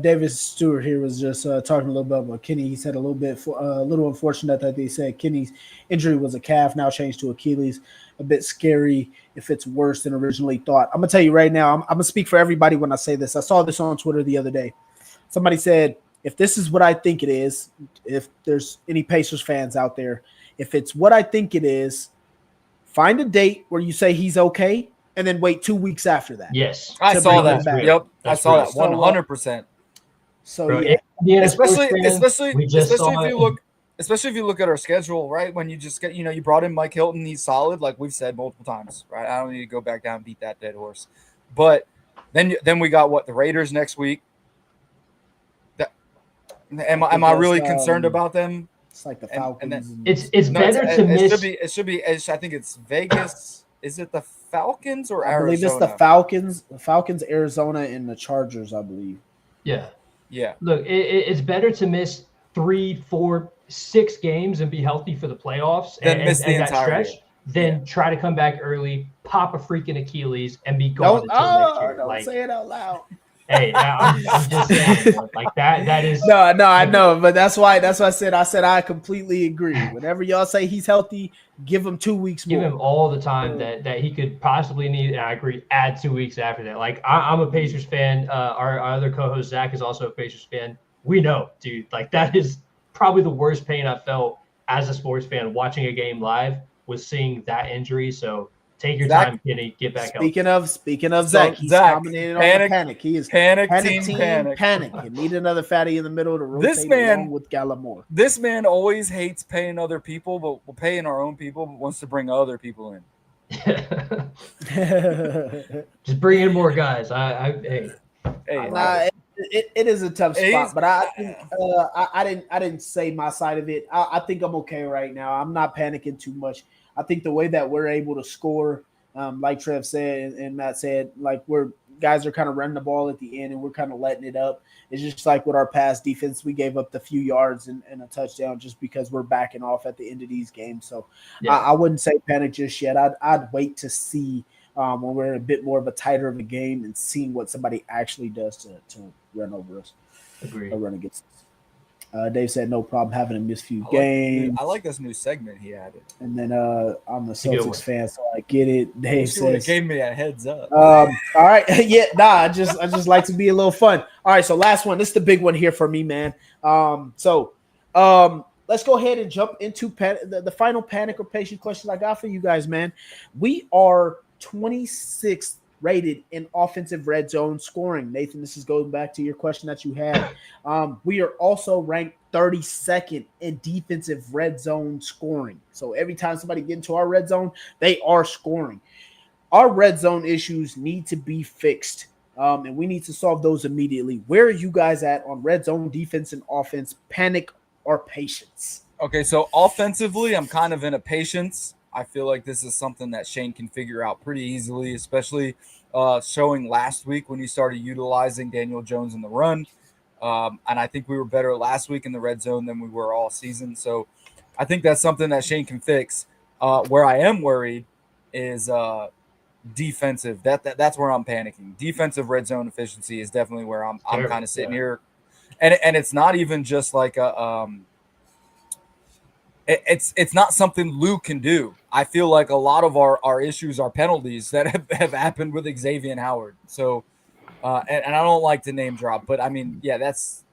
Davis Stewart here was just talking a little bit about Kenny. He said a little unfortunate that they said Kenny's injury was a calf, now changed to Achilles. A bit scary if it's worse than originally thought. I'm going to tell you right now, I'm going to speak for everybody when I say this. I saw this on Twitter the other day. Somebody said, if this is what I think it is, if there's any Pacers fans out there, if it's what I think it is, find a date where you say he's okay and then wait 2 weeks after that.
Yes.
I saw that. Yep. I saw that 100%.
So yeah.
Especially if you look at our schedule, right? When you just get, you brought in Mike Hilton, he's solid, like we've said multiple times, right? I don't need to go back down and beat that dead horse. But then we got the Raiders next week. Am I really concerned about them?
It's like the Falcons.
It's better to miss.
It should be. I think it's Vegas. Is it the Falcons or Arizona?
I believe it's the Falcons, Arizona, and the Chargers, I believe.
Yeah.
Yeah.
Look, it's better to miss 3, 4, 6 games and be healthy for the playoffs and miss the entire stretch than try to come back early, pop a freaking Achilles, and be gone until next year.
Don't say it out loud.
Hey, I'm just saying, like that is
no, I know, but that's why I said I completely agree. Whenever y'all say he's healthy, give him 2 weeks more.
Give him all the time that he could possibly need, and I agree, add 2 weeks after that. Like I'm a Pacers fan. Our other co-host Zach is also a Pacers fan. We know, dude, like that is probably the worst pain I've felt as a sports fan watching a game live was seeing that injury. So take your time, Kenny. Get back up.
Speaking of Zach, he's dominated on the panic. He is
panic.
You need another fatty in the middle to rotate along with Gallimore.
This man always hates paying other people, but we're paying our own people, but wants to bring other people in.
Just bring in more guys.
It is a tough spot, but I didn't say my side of it. I think I'm okay right now. I'm not panicking too much. I think the way that we're able to score, like Trev said and Matt said, like guys are kind of running the ball at the end and we're kind of letting it up. It's just like with our pass defense, we gave up the few yards and a touchdown just because we're backing off at the end of these games. So I wouldn't say panic just yet. I'd wait to see when we're in a bit more of a tighter of a game and seeing what somebody actually does to run over us.
Agree.
Or run against us. Dave said no problem having to miss few games.
I like this new segment he added.
And then I'm the Celtics fan, so I get it. Dave says
gave me a heads up.
All right. I just like to be a little fun. All right, so last one. This is the big one here for me, man. Let's go ahead and jump into the final panic or patient question I got for you guys, man. We are 26th rated in offensive red zone scoring. Nathan, this is going back to your question that you had. We are also ranked 32nd in defensive red zone scoring. So every time somebody gets into our red zone, they are scoring. Our red zone issues need to be fixed, and we need to solve those immediately. Where are you guys at on red zone defense and offense, panic or patience?
Okay, so offensively, I'm kind of in a patience. I feel like this is something that Shane can figure out pretty easily, especially showing last week when he started utilizing Daniel Jones in the run. And I think we were better last week in the red zone than we were all season. So I think that's something that Shane can fix. Where I am worried is defensive. That's where I'm panicking. Defensive red zone efficiency is definitely where I'm kind of sitting here. And it's not even just like a it's not something Luke can do. I feel like a lot of our issues are penalties that have happened with Xavier Howard. So, and I don't like to name drop, but I mean, yeah, that's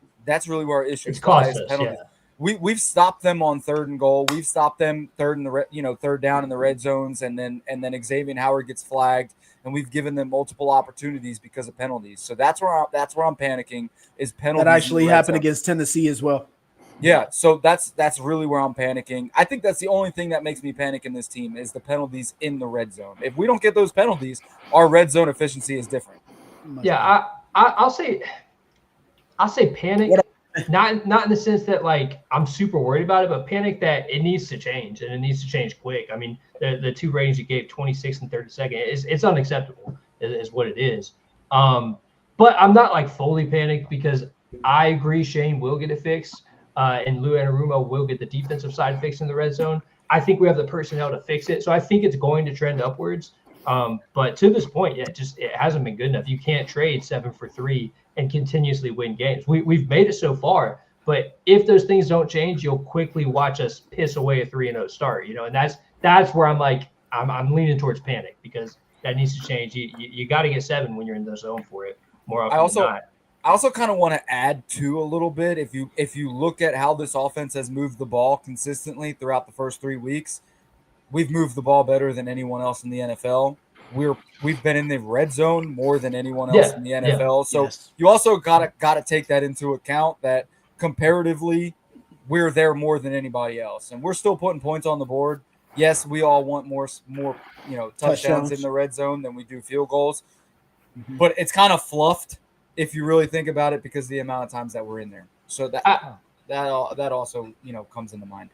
really where our issues lie. Penalties. Yeah. We've stopped them on 3rd and goal. We've stopped them third down in the red zones, and then Xavier Howard gets flagged, and we've given them multiple opportunities because of penalties. So that's where I'm panicking is penalties.
That actually happened against Tennessee as well.
Yeah, so that's really where I'm panicking. I think that's the only thing that makes me panic in this team is the penalties in the red zone. If we don't get those penalties, our red zone efficiency is different.
Yeah, I'll say panic. Not in the sense that like I'm super worried about it, but panic that it needs to change and it needs to change quick. I mean, the two ratings you gave, 26 and 32nd, it's unacceptable, is what it is. But I'm not like fully panicked because I agree Shane will get it fixed, and Lou Anarumo will get the defensive side fixed in the red zone. I think we have the personnel to fix it, so I think it's going to trend upwards. But to this point, yeah, it hasn't been good enough. You can't trade 7 for 3 and continuously win games. We've made it so far, but if those things don't change, you'll quickly watch us piss away a 3-0 start. And that's where I'm like I'm leaning towards panic because that needs to change. You got to get 7 when you're in the zone for it. More often than not.
I also kind of want to add to a little bit. If you look at how this offense has moved the ball consistently throughout the first 3 weeks, we've moved the ball better than anyone else in the NFL. We've been in the red zone more than anyone else in the NFL. So you also gotta take that into account that comparatively we're there more than anybody else, and we're still putting points on the board. Yes, we all want more touchdowns in the red zone than we do field goals, but it's kind of fluffed if you really think about it because of the amount of times that we're in there. So that also comes into mind.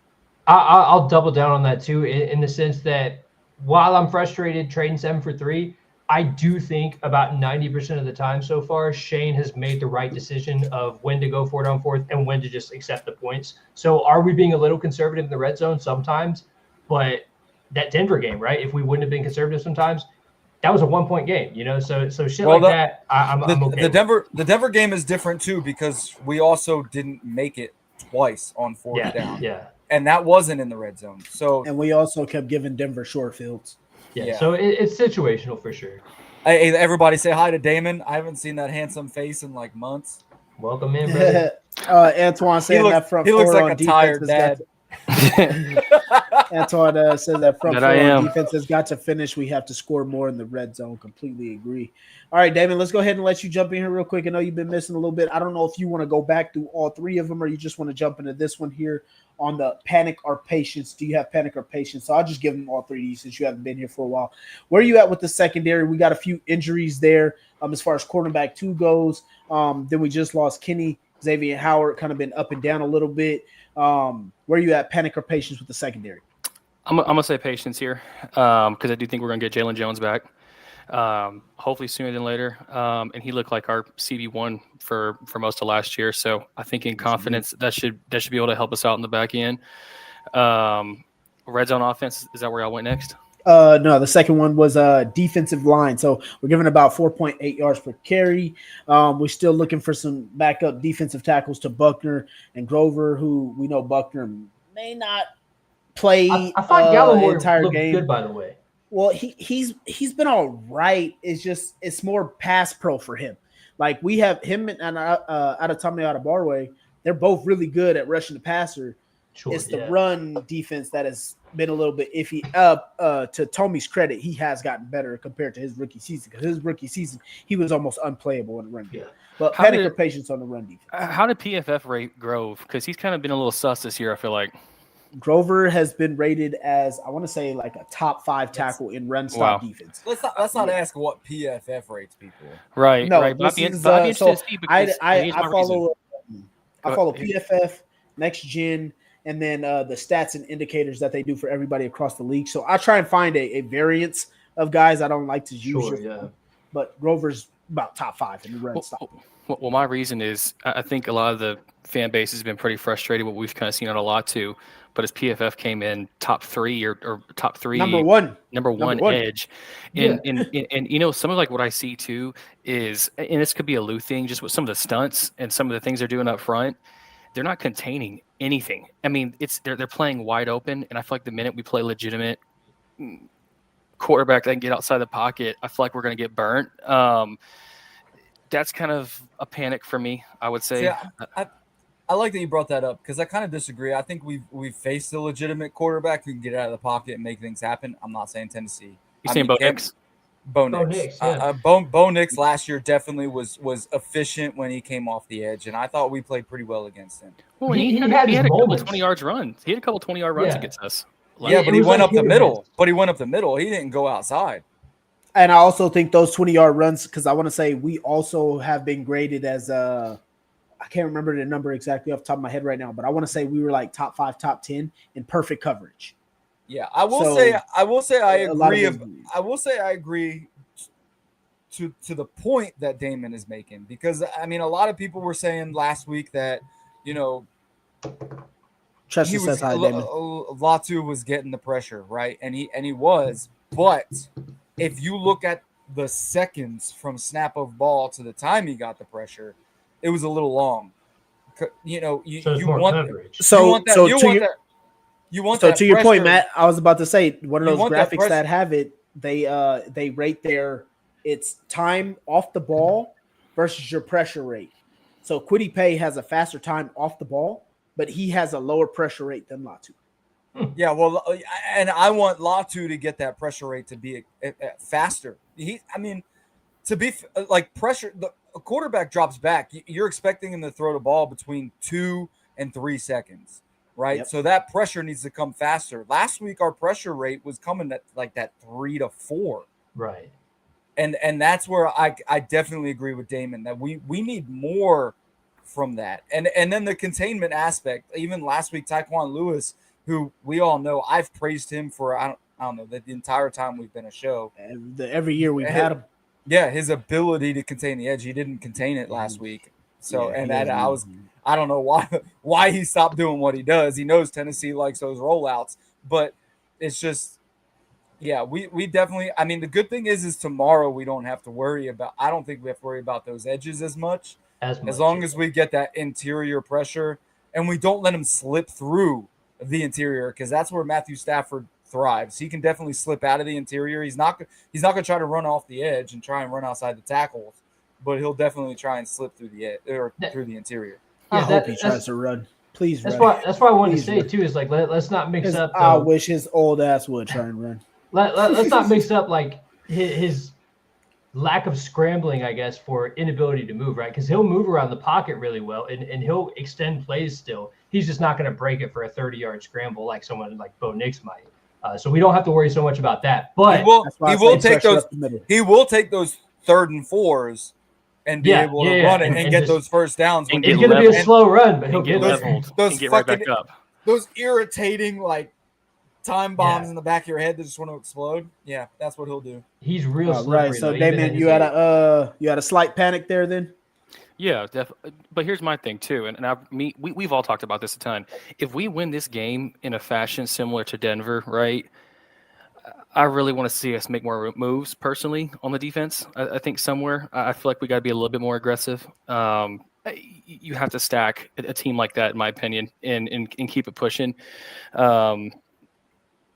I'll double down on that too, in the sense that while I'm frustrated trading 7 for 3, I do think about 90% of the time so far, Shane has made the right decision of when to go for it on fourth and when to just accept the points. So are we being a little conservative in the red zone sometimes? But that Denver game, right? If we wouldn't have been conservative sometimes, that was a 1-point game, So shit that, I'm okay.
The Denver game is different too because we also didn't make it twice on fourth down.
Yeah.
And that wasn't in the red zone.
And we also kept giving Denver short fields.
Yeah. So it's situational for sure.
Hey, everybody say hi to Damon. I haven't seen that handsome face in like months.
Welcome in, brother.
Antoine saying that front
he
four
looks like
on
a tired dad.
Antoine says that front four on defense has got to finish. We have to score more in the red zone. Completely agree. All right, Damon, let's go ahead and let you jump in here real quick. I know you've been missing a little bit. I don't know if you want to go back through all 3 of them or you just want to jump into this one here on the panic or patience. Do you have panic or patience? So I'll just give them all 3 since you haven't been here for a while. Where are you at with the secondary? We got a few injuries there as far as cornerback 2 goes. Then we just lost Kenny. Xavier Howard kind of been up and down a little bit. Where are you at, panic or patience with the secondary?
I'm going to say patience here because I do think we're going to get Jalen Jones back. Hopefully sooner than later. And he looked like our CB1 for most of last year. So I think in confidence that should be able to help us out in the back end. Red zone offense, is that where I went next?
No, the second one was defensive line. So we're giving about 4.8 yards per carry. We're still looking for some backup defensive tackles to Buckner and Grover, who we know Buckner may not play
I thought Gallimore
entire
looked
game.
Good, by the way.
Well, he's been all right. It's more pass pro for him. Like we have him and Adetomiwa Adebawore, they're both really good at rushing the passer.
Sure,
it's the run defense that has been a little bit iffy. To Tommy's credit, he has gotten better compared to his rookie season. Because his rookie season, he was almost unplayable in the run game. But panic or patience on the run defense.
How did PFF rate Grove? Because he's kind of been a little sus this year, I feel like.
Grover has been rated as, I want to say, like a top 5 tackle in run stop defense.
Let's not ask what PFF rates people.
Right.
No,
right.
I follow PFF, Next Gen, and then the stats and indicators that they do for everybody across the league. So I try and find a variance of guys. I don't like to use but Grover's about top 5 in the run stop.
Well, my reason is I think a lot of the fan base has been pretty frustrated. What we've kind of seen on a lot too. But as PFF came in top 3 or top 3, number one edge, and some of like what I see too is, and this could be a Lou thing, just with some of the stunts and some of the things they're doing up front, they're not containing anything. I mean, they're playing wide open, and I feel like the minute we play legitimate quarterback that can get outside the pocket, I feel like we're going to get burnt. That's kind of a panic for me, I would say.
Yeah, I like that you brought that up because I kind of disagree. I think we've faced a legitimate quarterback who can get out of the pocket and make things happen. I'm not saying Tennessee.
You saying Bo Nix?
Bo Nix. Bo Nix last year definitely was efficient when he came off the edge, and I thought we played pretty well against him.
Well, he had a couple 20-yard runs. He had a couple 20-yard runs against us.
Yeah, but he went up the middle. He didn't go outside.
And I also think those 20-yard runs, because I want to say we also have been graded as I can't remember the number exactly off the top of my head right now, but I want to say we were like top 5, top 10 in perfect coverage.
Yeah, I will say I agree to the point that Damon is making, because I mean a lot of people were saying last week that, you know, Latu was getting the pressure, right? And he was, but if you look at the seconds from snap of ball to the time he got the pressure, it was a little long. You know, you want
coverage.
To your point, Matt, I was about to say one of those graphics that have it. They rate it's time off the ball versus your pressure rate. So Kwity Paye has a faster time off the ball, but he has a lower pressure rate than Latu.
Yeah, well, and I want Latu to get that pressure rate to be faster. To be like pressure. A quarterback drops back. You're expecting him to throw the ball between 2 and 3 seconds. Right. Yep. So that pressure needs to come faster. Last week, our pressure rate was coming at like that 3 to 4.
Right.
And that's where I definitely agree with Damon that we need more from that. And then the containment aspect, even last week, Tyquan Lewis, who we all know, I've praised him for, I don't know, the entire time we've been a show.
Every year we've had him.
Yeah. His ability to contain the edge. He didn't contain it last week. So, I don't know why he stopped doing what he does. He knows Tennessee likes those rollouts, but it's just, yeah, we definitely, I mean, the good thing is tomorrow we don't have to worry about, I don't think we have to worry about those edges as much as long as we get that interior pressure and we don't let him slip through the interior, because that's where Matthew Stafford thrives. He can definitely slip out of the interior. He's not going to try to run off the edge and try and run outside the tackles, but he'll definitely try and slip through the edge or through the interior.
I hope he tries to run. Please
run. That's why I wanted to say too is like let's not mix up.
I wish his old ass would try and run.
Let's not mix up like his lack of scrambling, I guess, for inability to move, right? Because he'll move around the pocket really well and he'll extend plays still. He's just not going to break it for a 30-yard scramble like someone like Bo Nix might. So we don't have to worry so much about that. But
he will take those 3rd and 4s. And be able to run it and get those first downs.
It's going to be a slow run, but he'll get leveled.
Get right back up.
Those irritating like time bombs in the back of your head that just want to explode. Yeah, that's what he'll do.
He's real slippery.
Right. So, Damon, you had a slight panic there then?
Yeah, definitely. But here's my thing too, and we've all talked about this a ton. If we win this game in a fashion similar to Denver, right? I really want to see us make more moves personally on the defense. I think somewhere I feel like we got to be a little bit more aggressive. You have to stack a team like that, in my opinion, and keep it pushing. You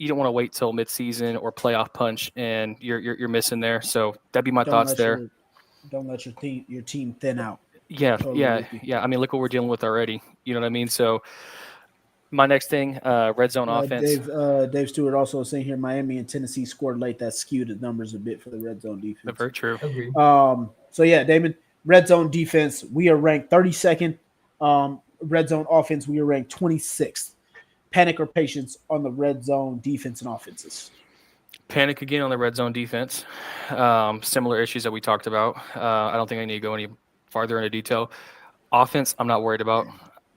don't want to wait till midseason or playoff punch and you're missing there. So that'd be my thoughts there.
Don't let your team thin out.
Yeah, totally yeah. I mean, look what we're dealing with already. You know what I mean? So. My next thing, red zone offense.
Dave Stewart also saying here, Miami and Tennessee scored late. That skewed the numbers a bit for the red zone defense.
Very true.
So yeah, Damon, red zone defense, we are ranked 32nd. Red zone offense, we are ranked 26th. Panic or patience on the red zone defense and offenses?
Panic again on the red zone defense. Similar issues that we talked about. I don't think I need to go any farther into detail. Offense, I'm not worried about.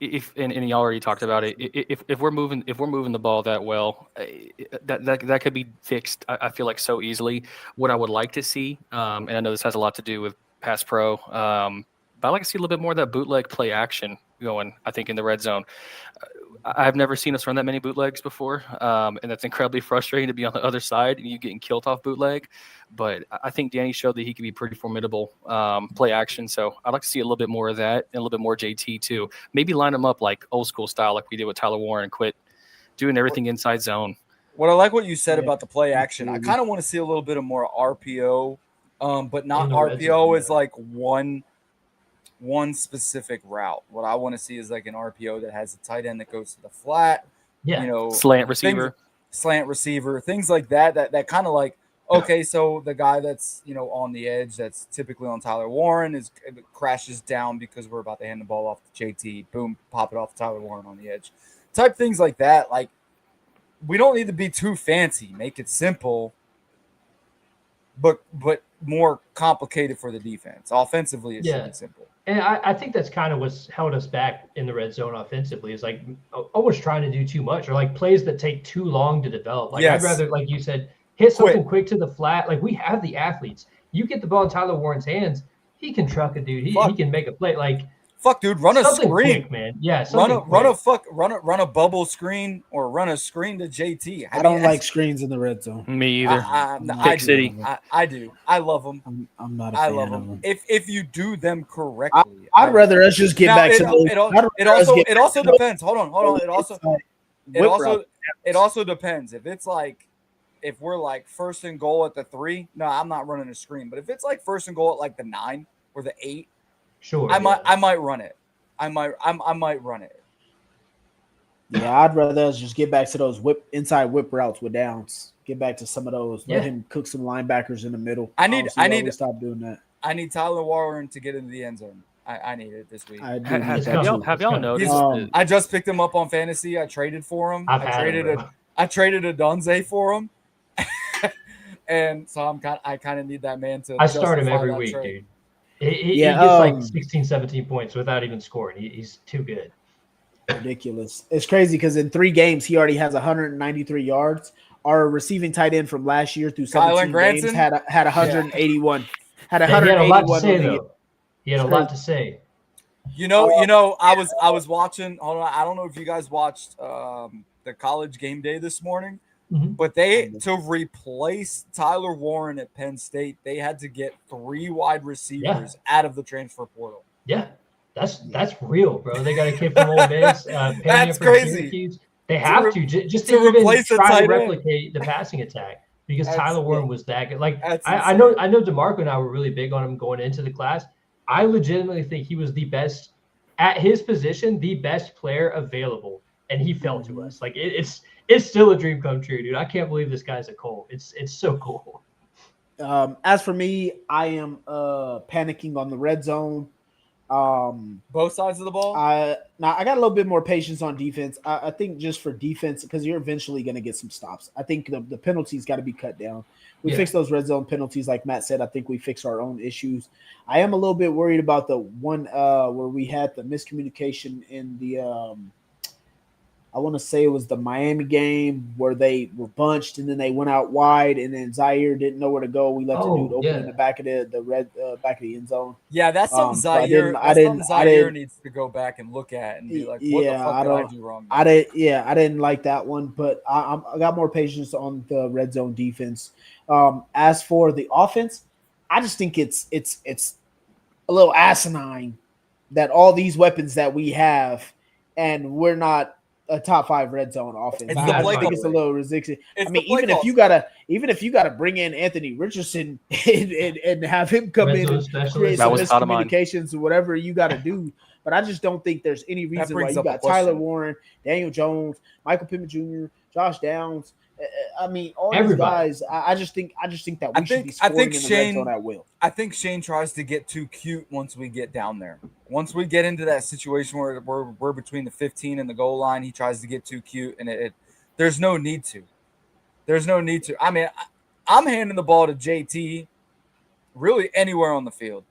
And y'all already talked about it. If we're moving the ball that well, that could be fixed. I feel like so easily. What I would like to see, and I know this has a lot to do with pass pro, but I like to see a little bit more of that bootleg play action going. I think in the red zone, I've never seen us run that many bootlegs before, and that's incredibly frustrating to be on the other side and you getting killed off bootleg. But I think Danny showed that he could be pretty formidable play action. So I'd like to see a little bit more of that and a little bit more JT too. Maybe line him up like old school style, like we did with Tyler Warren, and quit doing everything inside zone.
What I like what you said about the play action. I kind of want to see a little bit of more RPO, but not RPO is like one specific route. What I want to see is like an RPO that has a tight end that goes to the flat.
Yeah.
Slant receiver,
things like that kind of like okay, so the guy that's on the edge, that's typically on Tyler Warren, crashes down because we're about to hand the ball off to JT. Boom, pop it off to Tyler Warren on the edge. Type things like that. Like, we don't need to be too fancy. Make it simple, but more complicated for the defense. Offensively, it should be simple.
And I think that's kind of what's held us back in the red zone offensively, is like always trying to do too much, or like plays that take too long to develop. Like, I'd rather, like you said, hit something quick to the flat. Like, we have the athletes. You get the ball in Tyler Warren's hands, he can truck a dude. He can make a play. Like,
fuck, dude, run a screen,
quick, man. Yeah, run
a bubble screen, or run a screen to JT.
I don't like screens in the red zone.
Me either.
Pick City. I do. I love them.
I'm not a fan of them.
If you do them correctly,
I'd rather us just get back to those.
It also depends. Hold on. It also depends. If we're like first and goal at the 3, no, I'm not running a screen. But if it's like first and goal at like the 9 or the 8,
sure,
I might run it. I might run it.
Yeah, I'd rather us just get back to those inside whip routes with Downs. Get back to some of those. Let him cook some linebackers in the middle.
I need
to stop doing that.
I need Tyler Warren to get into the end zone. I need it this week.
Have y'all noticed?
I just picked him up on fantasy. I traded for him. I traded a Donze for him. And so I kind of need that man to.
I start him every week, dude. He gets like 16, 17 points without even scoring. He's too good.
Ridiculous. It's crazy because in 3 games, he already has 193 yards. Our receiving tight end from last year through 17 games had 181. Had 181.
He had a lot to say, though. He had a lot to say.
I was watching. Hold on, I don't know if you guys watched the College Game Day this morning.
Mm-hmm.
But to replace Tyler Warren at Penn State, they had to get 3 wide receivers out of the transfer portal.
Yeah, that's real, bro. They got a kid from Ole Miss.
That's crazy.
Syracuse. They have to just to even replace try to replicate the passing attack, because Tyler Warren was that good. Like, I know DeMarco and I were really big on him going into the class. I legitimately think he was the best at his position, the best player available, and he fell to us. Like, it's still a dream come true, dude. I can't believe this guy's a Colt. It's so cool.
As for me, I am panicking on the red zone.
Both sides of the ball?
Now I got a little bit more patience on defense. I think just for defense, because you're eventually going to get some stops. I think the penalties got to be cut down. We fixed those red zone penalties, like Matt said. I think we fixed our own issues. I am a little bit worried about the one where we had the miscommunication in the I want to say it was the Miami game where they were bunched and then they went out wide, and then Zaire didn't know where to go. We left the dude open in the back of the back of the end zone.
Yeah, that's something Zaire needs to go back and look at and be like, what the fuck did I do wrong?
I didn't like that one, but I got more patience on the red zone defense. As for the offense, I just think it's a little asinine that all these weapons that we have, and we're not a top 5 red zone offense. I think it's a little ridiculous. I mean, even if you gotta bring in Anthony Richardson and have him come in and create some miscommunications or whatever you got to do, but I just don't think there's any reason why you got Tyler Warren, Daniel Jones, Michael Pittman Jr., Josh Downs. I mean, all these guys. I just think that we should be scoring in the red zone at will.
I think Shane tries to get too cute once we get down there. Once we get into that situation where we're between the 15 and the goal line, he tries to get too cute, and there's no need to. There's no need to. I mean, I'm handing the ball to JT really anywhere on the field.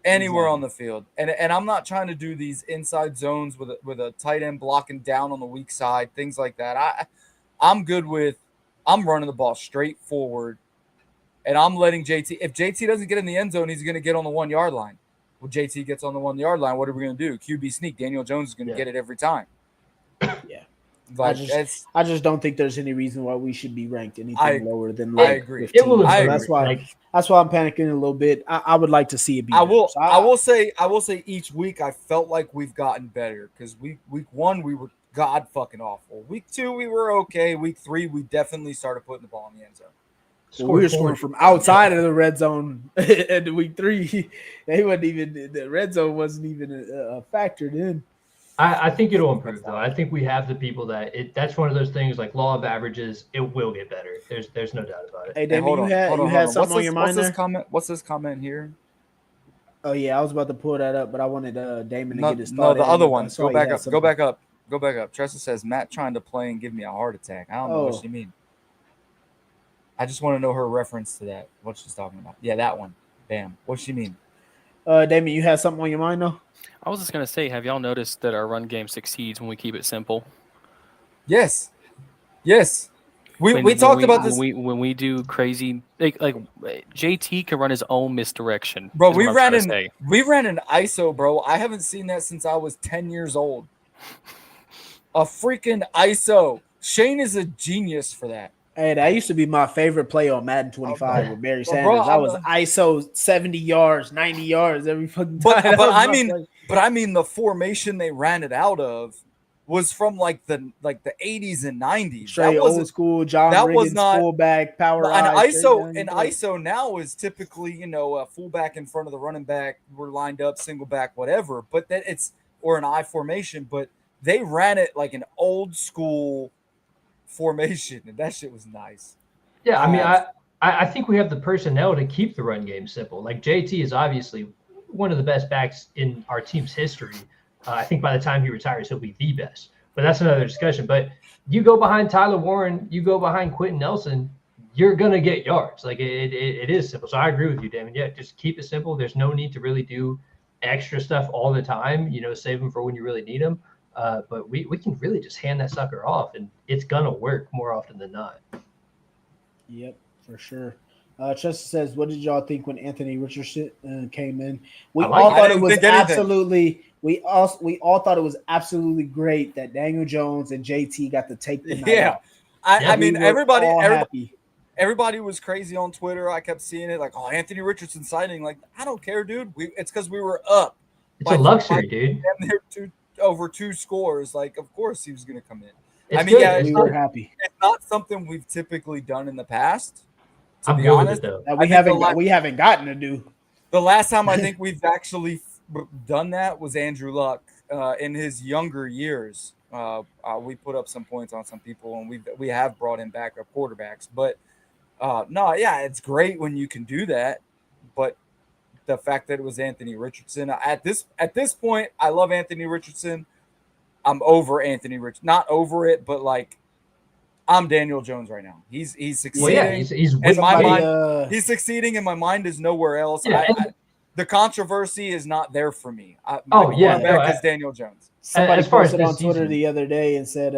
Anywhere on the field. And I'm not trying to do these inside zones with a tight end blocking down on the weak side, things like that. I'm good with I'm running the ball straight forward, and I'm letting JT. If JT doesn't get in the end zone, he's going to get on the 1 yard line. Well, JT gets on the 1 yard line. What are we going to do? QB sneak. Daniel Jones is going to get it every time.
Yeah.
Like,
I just don't think there's any reason why we should be ranked anything lower than
I agree.
15.
It will.
That's why I'm panicking a little bit. I would like to see it be.
I will say each week I felt like we've gotten better, because week 1 we were god fucking awful. Week 2 we were okay. Week 3 we definitely started putting the ball in the end zone.
So we were scoring from outside of the red zone. And week 3, they wasn't even the red zone wasn't even factored in.
I think it'll improve though. I think we have the people that's one of those things like law of averages. It will get better. There's no doubt about it.
Hey, Damon, you had something on your mind there?
What's this comment here?
Oh yeah, I was about to pull that up, but I wanted Damon to get his thought.
No, the other one. Go back up. Tressa says Matt trying to play and give me a heart attack. I don't know what she mean. I just want to know her reference to that. What she's talking about. Yeah, that one. Bam. What she mean?
Damon, you had something on your mind though?
I was just gonna say, have y'all noticed that our run game succeeds when we keep it simple?
Yes. We talked about this
when we do crazy like JT can run his own misdirection.
Bro, we ran an ISO, bro. I haven't seen that since I was 10 years old. A freaking ISO. Shane is a genius for that.
Hey, that used to be my favorite play on Madden 25 with Barry Sanders. Bro, I was ISO 70 yards, 90 yards every fucking time.
But I mean the formation they ran it out of was from like the 80s and 90s.
Straight old school John Riggins fullback power.
An ISO now is typically, a fullback in front of the running back. We're lined up, single back, whatever. But or an I formation. But they ran it like an old school formation, and that shit was nice.
Yeah, I mean, I think we have the personnel to keep the run game simple. Like JT is obviously one of the best backs in our team's history. I think by the time he retires, he'll be the best. But that's another discussion. But you go behind Tyler Warren, you go behind Quentin Nelson, you're gonna get yards. Like it is simple. So I agree with you, Damon. Yeah, just keep it simple. There's no need to really do extra stuff all the time. Save them for when you really need them. But we can really just hand that sucker off, and it's gonna work more often than not.
Yep, for sure. Chester says, "What did y'all think when Anthony Richardson came in? We all thought it was absolutely great that Daniel Jones and JT got to take the night.
Yeah, I mean everybody was crazy on Twitter. I kept seeing it like, oh, Anthony Richardson signing. Like, I don't care, dude. It's because we were up.
It's a luxury, dude.
Over 2 scores, like of course he was going to come in.
We were happy.
It's not something we've typically done in the past.
I'm good with it though.
That we haven't gotten to do.
The last time I think we've actually done that was Andrew Luck in his younger years. We put up some points on some people, and we have brought in backup quarterbacks. But it's great when you can do that. But the fact that it was Anthony Richardson at this point, I love Anthony Richardson. I'm over Anthony Richardson, not over it, but like I'm Daniel Jones right now. He's succeeding. Well, yeah,
he's
he's succeeding, and my mind is nowhere else.
Yeah,
the controversy is not there for me. Quarterback is Daniel Jones.
Somebody posted on Twitter the other day and said,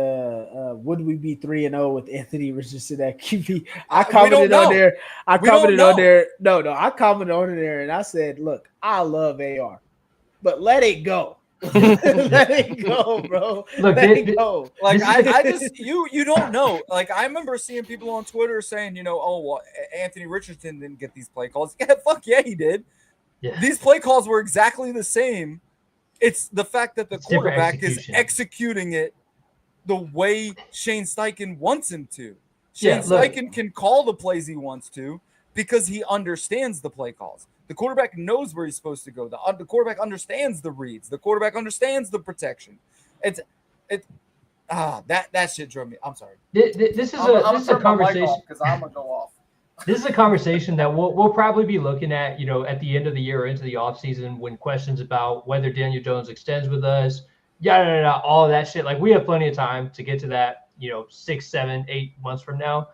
"Would we be 3-0 with Anthony Richardson at QB?" I commented on there. I commented on there, and I said, "Look, I love AR, but let it go." Let it go, bro.
Look,
let it go.
Like I just you don't know. Like I remember seeing people on Twitter saying, Anthony Richardson didn't get these play calls. Yeah, fuck yeah, he did.
Yeah.
These play calls were exactly the same. It's the fact that the quarterback is executing it the way Shane Steichen wants him to. Shane Steichen can call the plays he wants to because he understands the play calls. The quarterback knows where he's supposed to go. The quarterback understands the reads. The quarterback understands the protection. That shit drove me. I'm sorry.
This is a conversation
because I'm gonna go off.
This is a conversation that we'll probably be looking at, at the end of the year or into the offseason when questions about whether Daniel Jones extends with us, all of that shit. Like we have plenty of time to get to that, 6, 7, 8 months from now.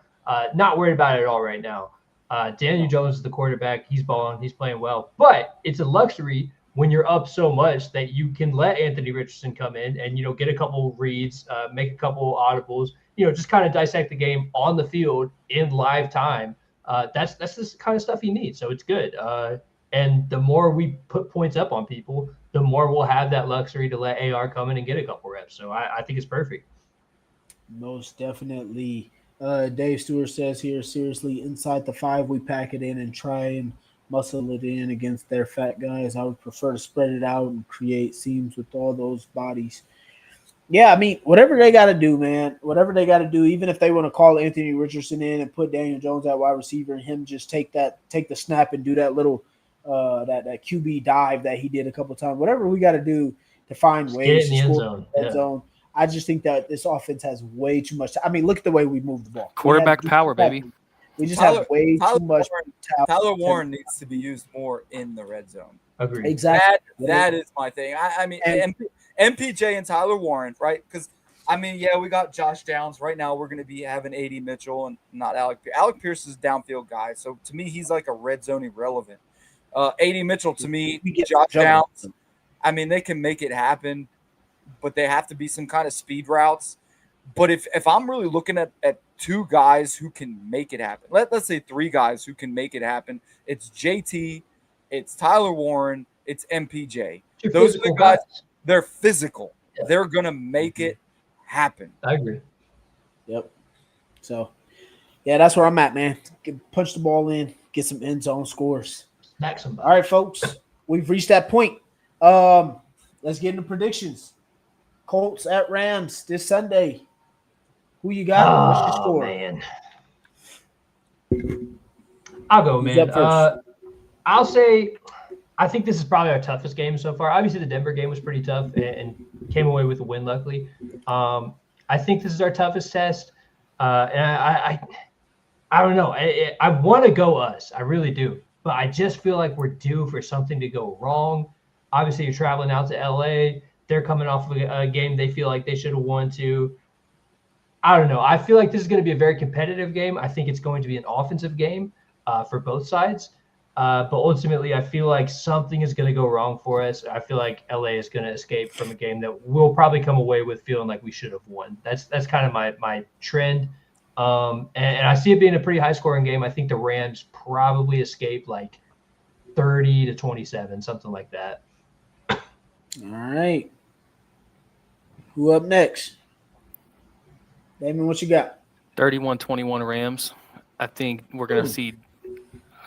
Not worried about it at all right now. Daniel Jones is the quarterback. He's balling. He's playing well. But it's a luxury when you're up so much that you can let Anthony Richardson come in and, get a couple reads, make a couple audibles, just kind of dissect the game on the field in live time. That's the kind of stuff he needs. So it's good. And the more we put points up on people, the more we'll have that luxury to let AR come in and get a couple reps. So I think it's perfect.
Most definitely. Dave Stewart says here, seriously, inside the 5, we pack it in and try and muscle it in against their fat guys. I would prefer to spread it out and create seams with all those bodies. Yeah, I mean, whatever they got to do, man, whatever they got to do, even if they want to call Anthony Richardson in and put Daniel Jones at wide receiver and him just take the snap and do that little that QB dive that he did a couple times, whatever we got to do, to find ways to score
zone.
In the zone. I just think that this offense has way too much. I mean, look at the way we move the ball.
Quarterback power, baby.
We just have way too much.
Tyler Warren needs to be used more in the red zone.
Agreed.
Exactly.
That is my thing. I mean, MPJ and Tyler Warren, right? Because I mean, yeah, we got Josh Downs. Right now, we're going to be having A.D. Mitchell and not Alec Pierce. Alec Pierce is a downfield guy. So, to me, he's like a red zone irrelevant. A.D. Mitchell, to me, Josh Downs, I mean, they can make it happen, but they have to be some kind of speed routes. But if I'm really looking at two guys who can make it happen, let's say three guys who can make it happen, it's JT, it's Tyler Warren, it's MPJ. Those are the guys. They're physical. Yeah. They're going to make it happen.
I agree.
Yep. So, yeah, that's where I'm at, man. Punch the ball in, get some end zone scores.
Smack somebody.
All right, folks. We've reached that point. Let's get into predictions. Colts at Rams this Sunday. Who you got? What's your score?
Man. I'll go, man. I'll say I think this is probably our toughest game so far. Obviously, the Denver game was pretty tough and came away with a win, luckily. I think this is our toughest test. And I don't know. I want to go us. I really do. But I just feel like we're due for something to go wrong. Obviously, you're traveling out to LA. They're coming off of a game they feel like they should have won too. I don't know. I feel like this is going to be a very competitive game. I think it's going to be an offensive game for both sides. But ultimately, I feel like something is going to go wrong for us. I feel like LA is going to escape from a game that we'll probably come away with feeling like we should have won. That's kind of my trend. And I see it being a pretty high-scoring game. I think the Rams probably escape like 30-27, something like that.
All right. Who up next? Damon, what you got?
31-21 Rams. I think we're going to see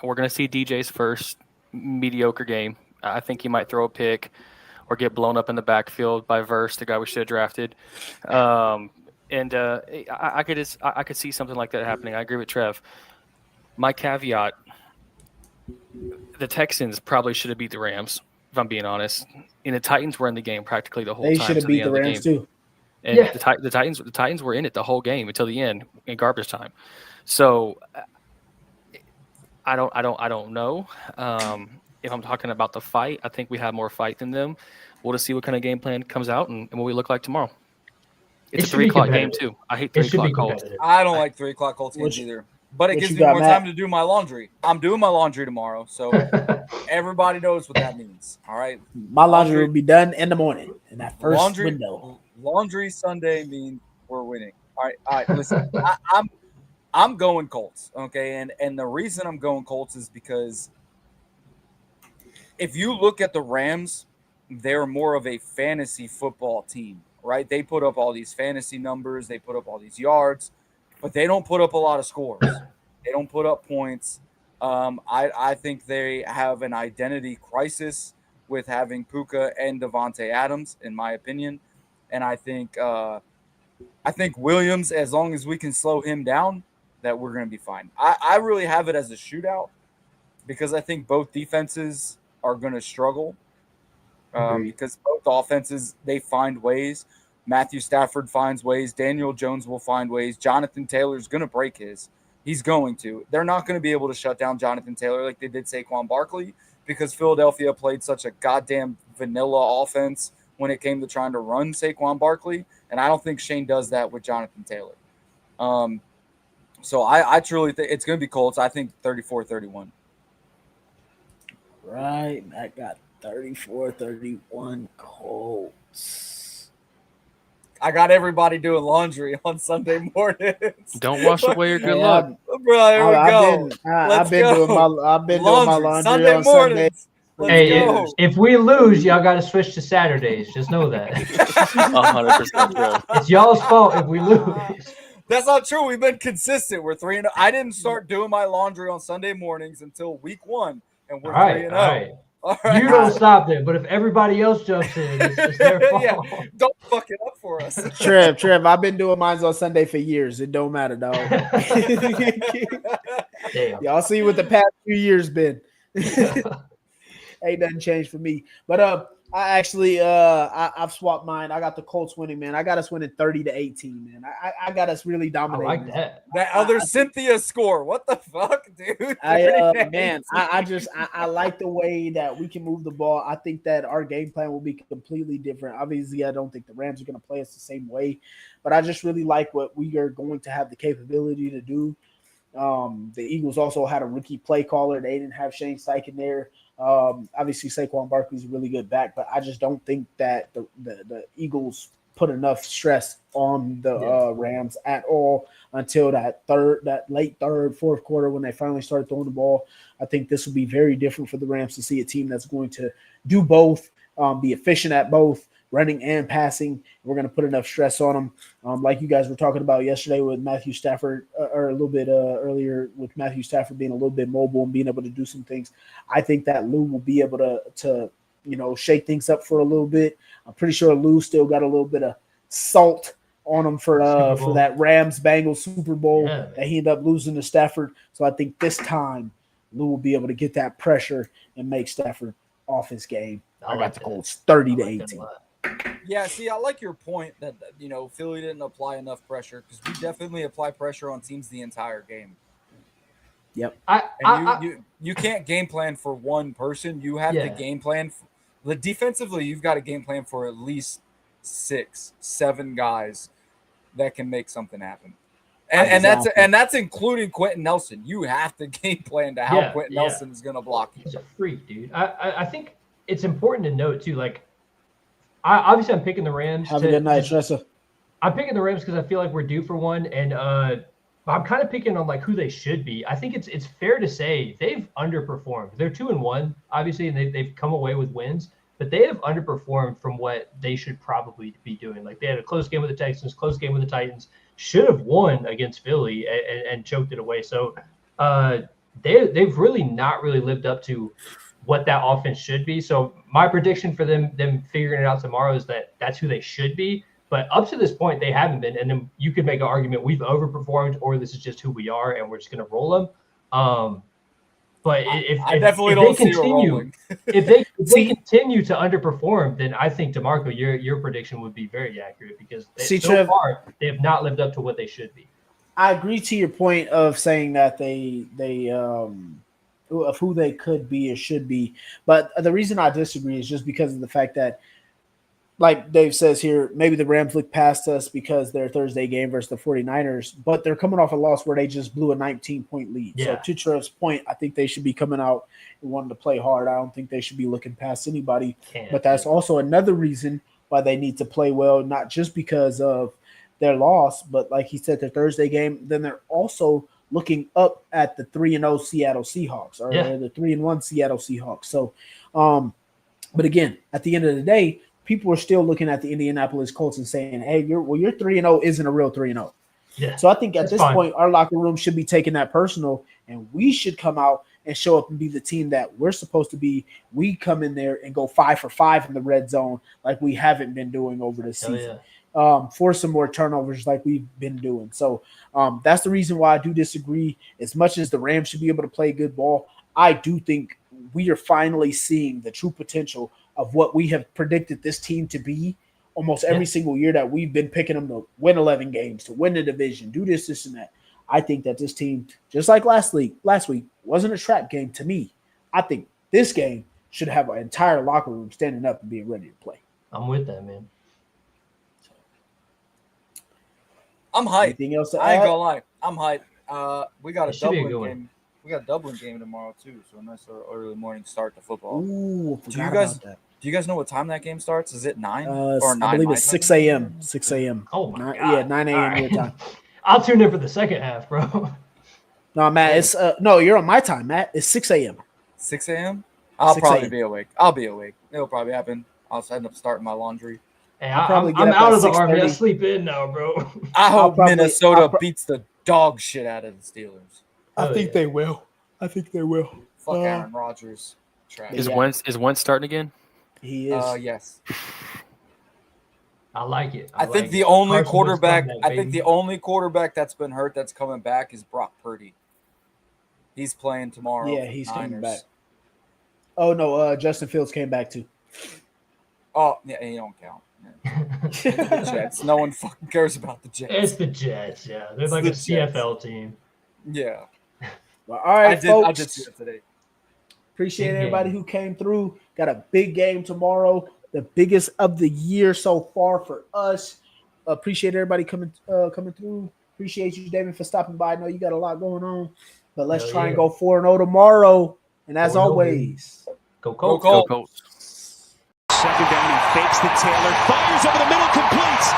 DJ's first mediocre game. I think he might throw a pick or get blown up in the backfield by Verse, the guy we should have drafted. I could see something like that happening. I agree with Trev. My caveat: the Texans probably should have beat the Rams, if I'm being honest. And the Titans were in the game practically the whole time.
They should have beat the Rams too.
And the Titans were in it the whole game until the end in garbage time. So I don't know. If I'm talking about the fight, I think we have more fight than them. We'll just see what kind of game plan comes out and what we look like tomorrow. It's a 3 o'clock game too. I hate 3 o'clock Colts.
I don't like 3 o'clock Colts games either. But it gives me more time to do my laundry. I'm doing my laundry tomorrow, so everybody knows what that means. All right.
My laundry will be done in the morning in that first window.
Laundry Sunday means we're winning. All right. Listen, I'm going Colts, okay? And the reason I'm going Colts is because if you look at the Rams, they're more of a fantasy football team, right? They put up all these fantasy numbers, they put up all these yards, but they don't put up a lot of scores. They don't put up points. I think they have an identity crisis with having Puka and Devontae Adams, in my opinion. And I think Williams, as long as we can slow him down, that we're going to be fine. I really have it as a shootout because I think both defenses are going to struggle because both offenses, they find ways. Matthew Stafford finds ways. Daniel Jones will find ways. Jonathan Taylor's going to break his. He's going to. They're not going to be able to shut down Jonathan Taylor like they did Saquon Barkley because Philadelphia played such a goddamn vanilla offense when it came to trying to run Saquon Barkley, and I don't think Shane does that with Jonathan Taylor. So I truly think it's going to be Colts. I think 34-31.
Right. I got 34-31 Colts.
I got everybody doing laundry on Sunday mornings.
Don't wash away your good luck.
Bro, here we go.
I've been doing my laundry
Sunday
on
mornings.
Sunday.
If we lose, y'all got to switch to Saturdays. Just know that.
100%.
It's y'all's fault if we lose.
That's not true. We've been consistent. We're 3-0. I didn't start doing my laundry on Sunday mornings until week 1, and we're 3-0.
All right. You don't stop it, but if everybody else jumps in, it's their fault.
Yeah, don't fuck it up for us.
Trev, I've been doing mine on Sunday for years. It don't matter, dog.
Damn.
Y'all see what the past few years been. Ain't nothing changed for me. But all I actually, I've swapped mine. I got the Colts winning, man. I got us winning 30-18, man. I got us really dominating.
I like that.
That other Cynthia score. What the fuck, dude?
I like the way that we can move the ball. I think that our game plan will be completely different. Obviously, I don't think the Rams are going to play us the same way, but I just really like what we are going to have the capability to do. The Eagles also had a rookie play caller. They didn't have Shane Steichen there. Obviously, Saquon Barkley's a really good back, but I just don't think that the Eagles put enough stress on the Rams at all until that late third, fourth quarter when they finally started throwing the ball. I think this will be very different for the Rams to see a team that's going to do both, be efficient at both, running and passing. We're going to put enough stress on them. Like you guys were talking about yesterday with Matthew Stafford, or a little bit earlier with Matthew Stafford being a little bit mobile and being able to do some things. I think that Lou will be able to shake things up for a little bit. I'm pretty sure Lou still got a little bit of salt on him for that Rams-Bengals Super Bowl that he ended up losing to Stafford. So I think this time Lou will be able to get that pressure and make Stafford off his game. I got the Colts 30-18.
Yeah, see, I like your point that Philly didn't apply enough pressure because we definitely apply pressure on teams the entire game.
Yep.
You can't game plan for one person. You have to game plan. Defensively, you've got a game plan for at least 6-7 guys that can make something happen. And that's including Quentin Nelson. You have to game plan to how Quentin Nelson is going to block you.
He's a freak, dude. I think it's important to note too, like, obviously, I'm picking the Rams.
Have a good night, Tressa.
I'm picking the Rams because I feel like we're due for one, and I'm kind of picking on like who they should be. I think it's fair to say they've underperformed. They're 2-1, obviously, and they've come away with wins, but they have underperformed from what they should probably be doing. Like they had a close game with the Texans, close game with the Titans, should have won against Philly and choked it away. So they've really not really lived up to what that offense should be. So my prediction for them figuring it out tomorrow is that that's who they should be. But up to this point, they haven't been. And then you could make an argument we've overperformed, or this is just who we are, and we're just going to roll them. But if they continue to underperform, then I think, DeMarco, your prediction would be very accurate because so far they have not lived up to what they should be.
I agree to your point of saying that they of who they could be or should be. But the reason I disagree is just because of the fact that, like Dave says here, maybe the Rams look past us because their Thursday game versus the 49ers, but they're coming off a loss where they just blew a 19-point lead.
Yeah.
So to Trev's point, I think they should be coming out and wanting to play hard. I don't think they should be looking past anybody. But that's also another reason why they need to play well, not just because of their loss, but like he said, their Thursday game, then they're also looking up at the 3-0 Seattle Seahawks or the 3-1 Seattle Seahawks. So, but again, at the end of the day, people are still looking at the Indianapolis Colts and saying, hey, your 3-0 isn't a real 3-0.
Yeah.
So I think at this point, our locker room should be taking that personal, and we should come out and show up and be the team that we're supposed to be. We come in there and go 5 for 5 in the red zone like we haven't been doing over the season. Force some more turnovers like we've been doing. So that's the reason why I do disagree. As much as the Rams should be able to play good ball, I do think we are finally seeing the true potential of what we have predicted this team to be almost every single year that we've been picking them to win 11 games, to win the division, do this, and that. I think that this team, just like last week, wasn't a trap game to me. I think this game should have an entire locker room standing up and being ready to play.
I'm with that, man.
I'm hyped.
Anything else to add?
I ain't gonna lie. I'm hyped. We got a Dublin game. We got a Dublin game tomorrow too, so a nice early morning start to football.
Ooh,
do you guys know what time that game starts? Is it 9 or 9?
I believe it's 6 a.m. 6 a.m.
Oh my God.
Yeah, 9 a.m. your time.
I'll tune in for the second half, bro.
No, Matt, it's no, you're on my time, Matt. It's 6 a.m.
6 a.m. I'll probably be awake. I'll be awake. It'll probably happen. I'll end up starting my laundry.
Hey, I'm out of the army. I sleep in now, bro.
I hope Minnesota beats the dog shit out of the Steelers.
I think they will.
Fuck Aaron Rodgers. Trash.
Is Wentz starting again?
He is.
Yes.
I like it.
I think the only quarterback. I think the only quarterback that's been hurt that's coming back is Brock Purdy. He's playing tomorrow.
Yeah, he's coming back. Oh no, Justin Fields came back too.
Oh, yeah, you don't count. Yeah. Jets. No one fucking cares about the Jets.
It's the Jets, yeah. They're like a CFL team.
Yeah.
Well, all right, folks.
I did see it today.
Appreciate everybody who came through. Got a big game tomorrow, the biggest of the year so far for us. Appreciate everybody coming through. Appreciate you, David, for stopping by. I know you got a lot going on, but let's try and go 4-0 tomorrow. And as always,
go Colts.
Go Colts.
Second down, he fakes the Taylor, fires over the middle, completes.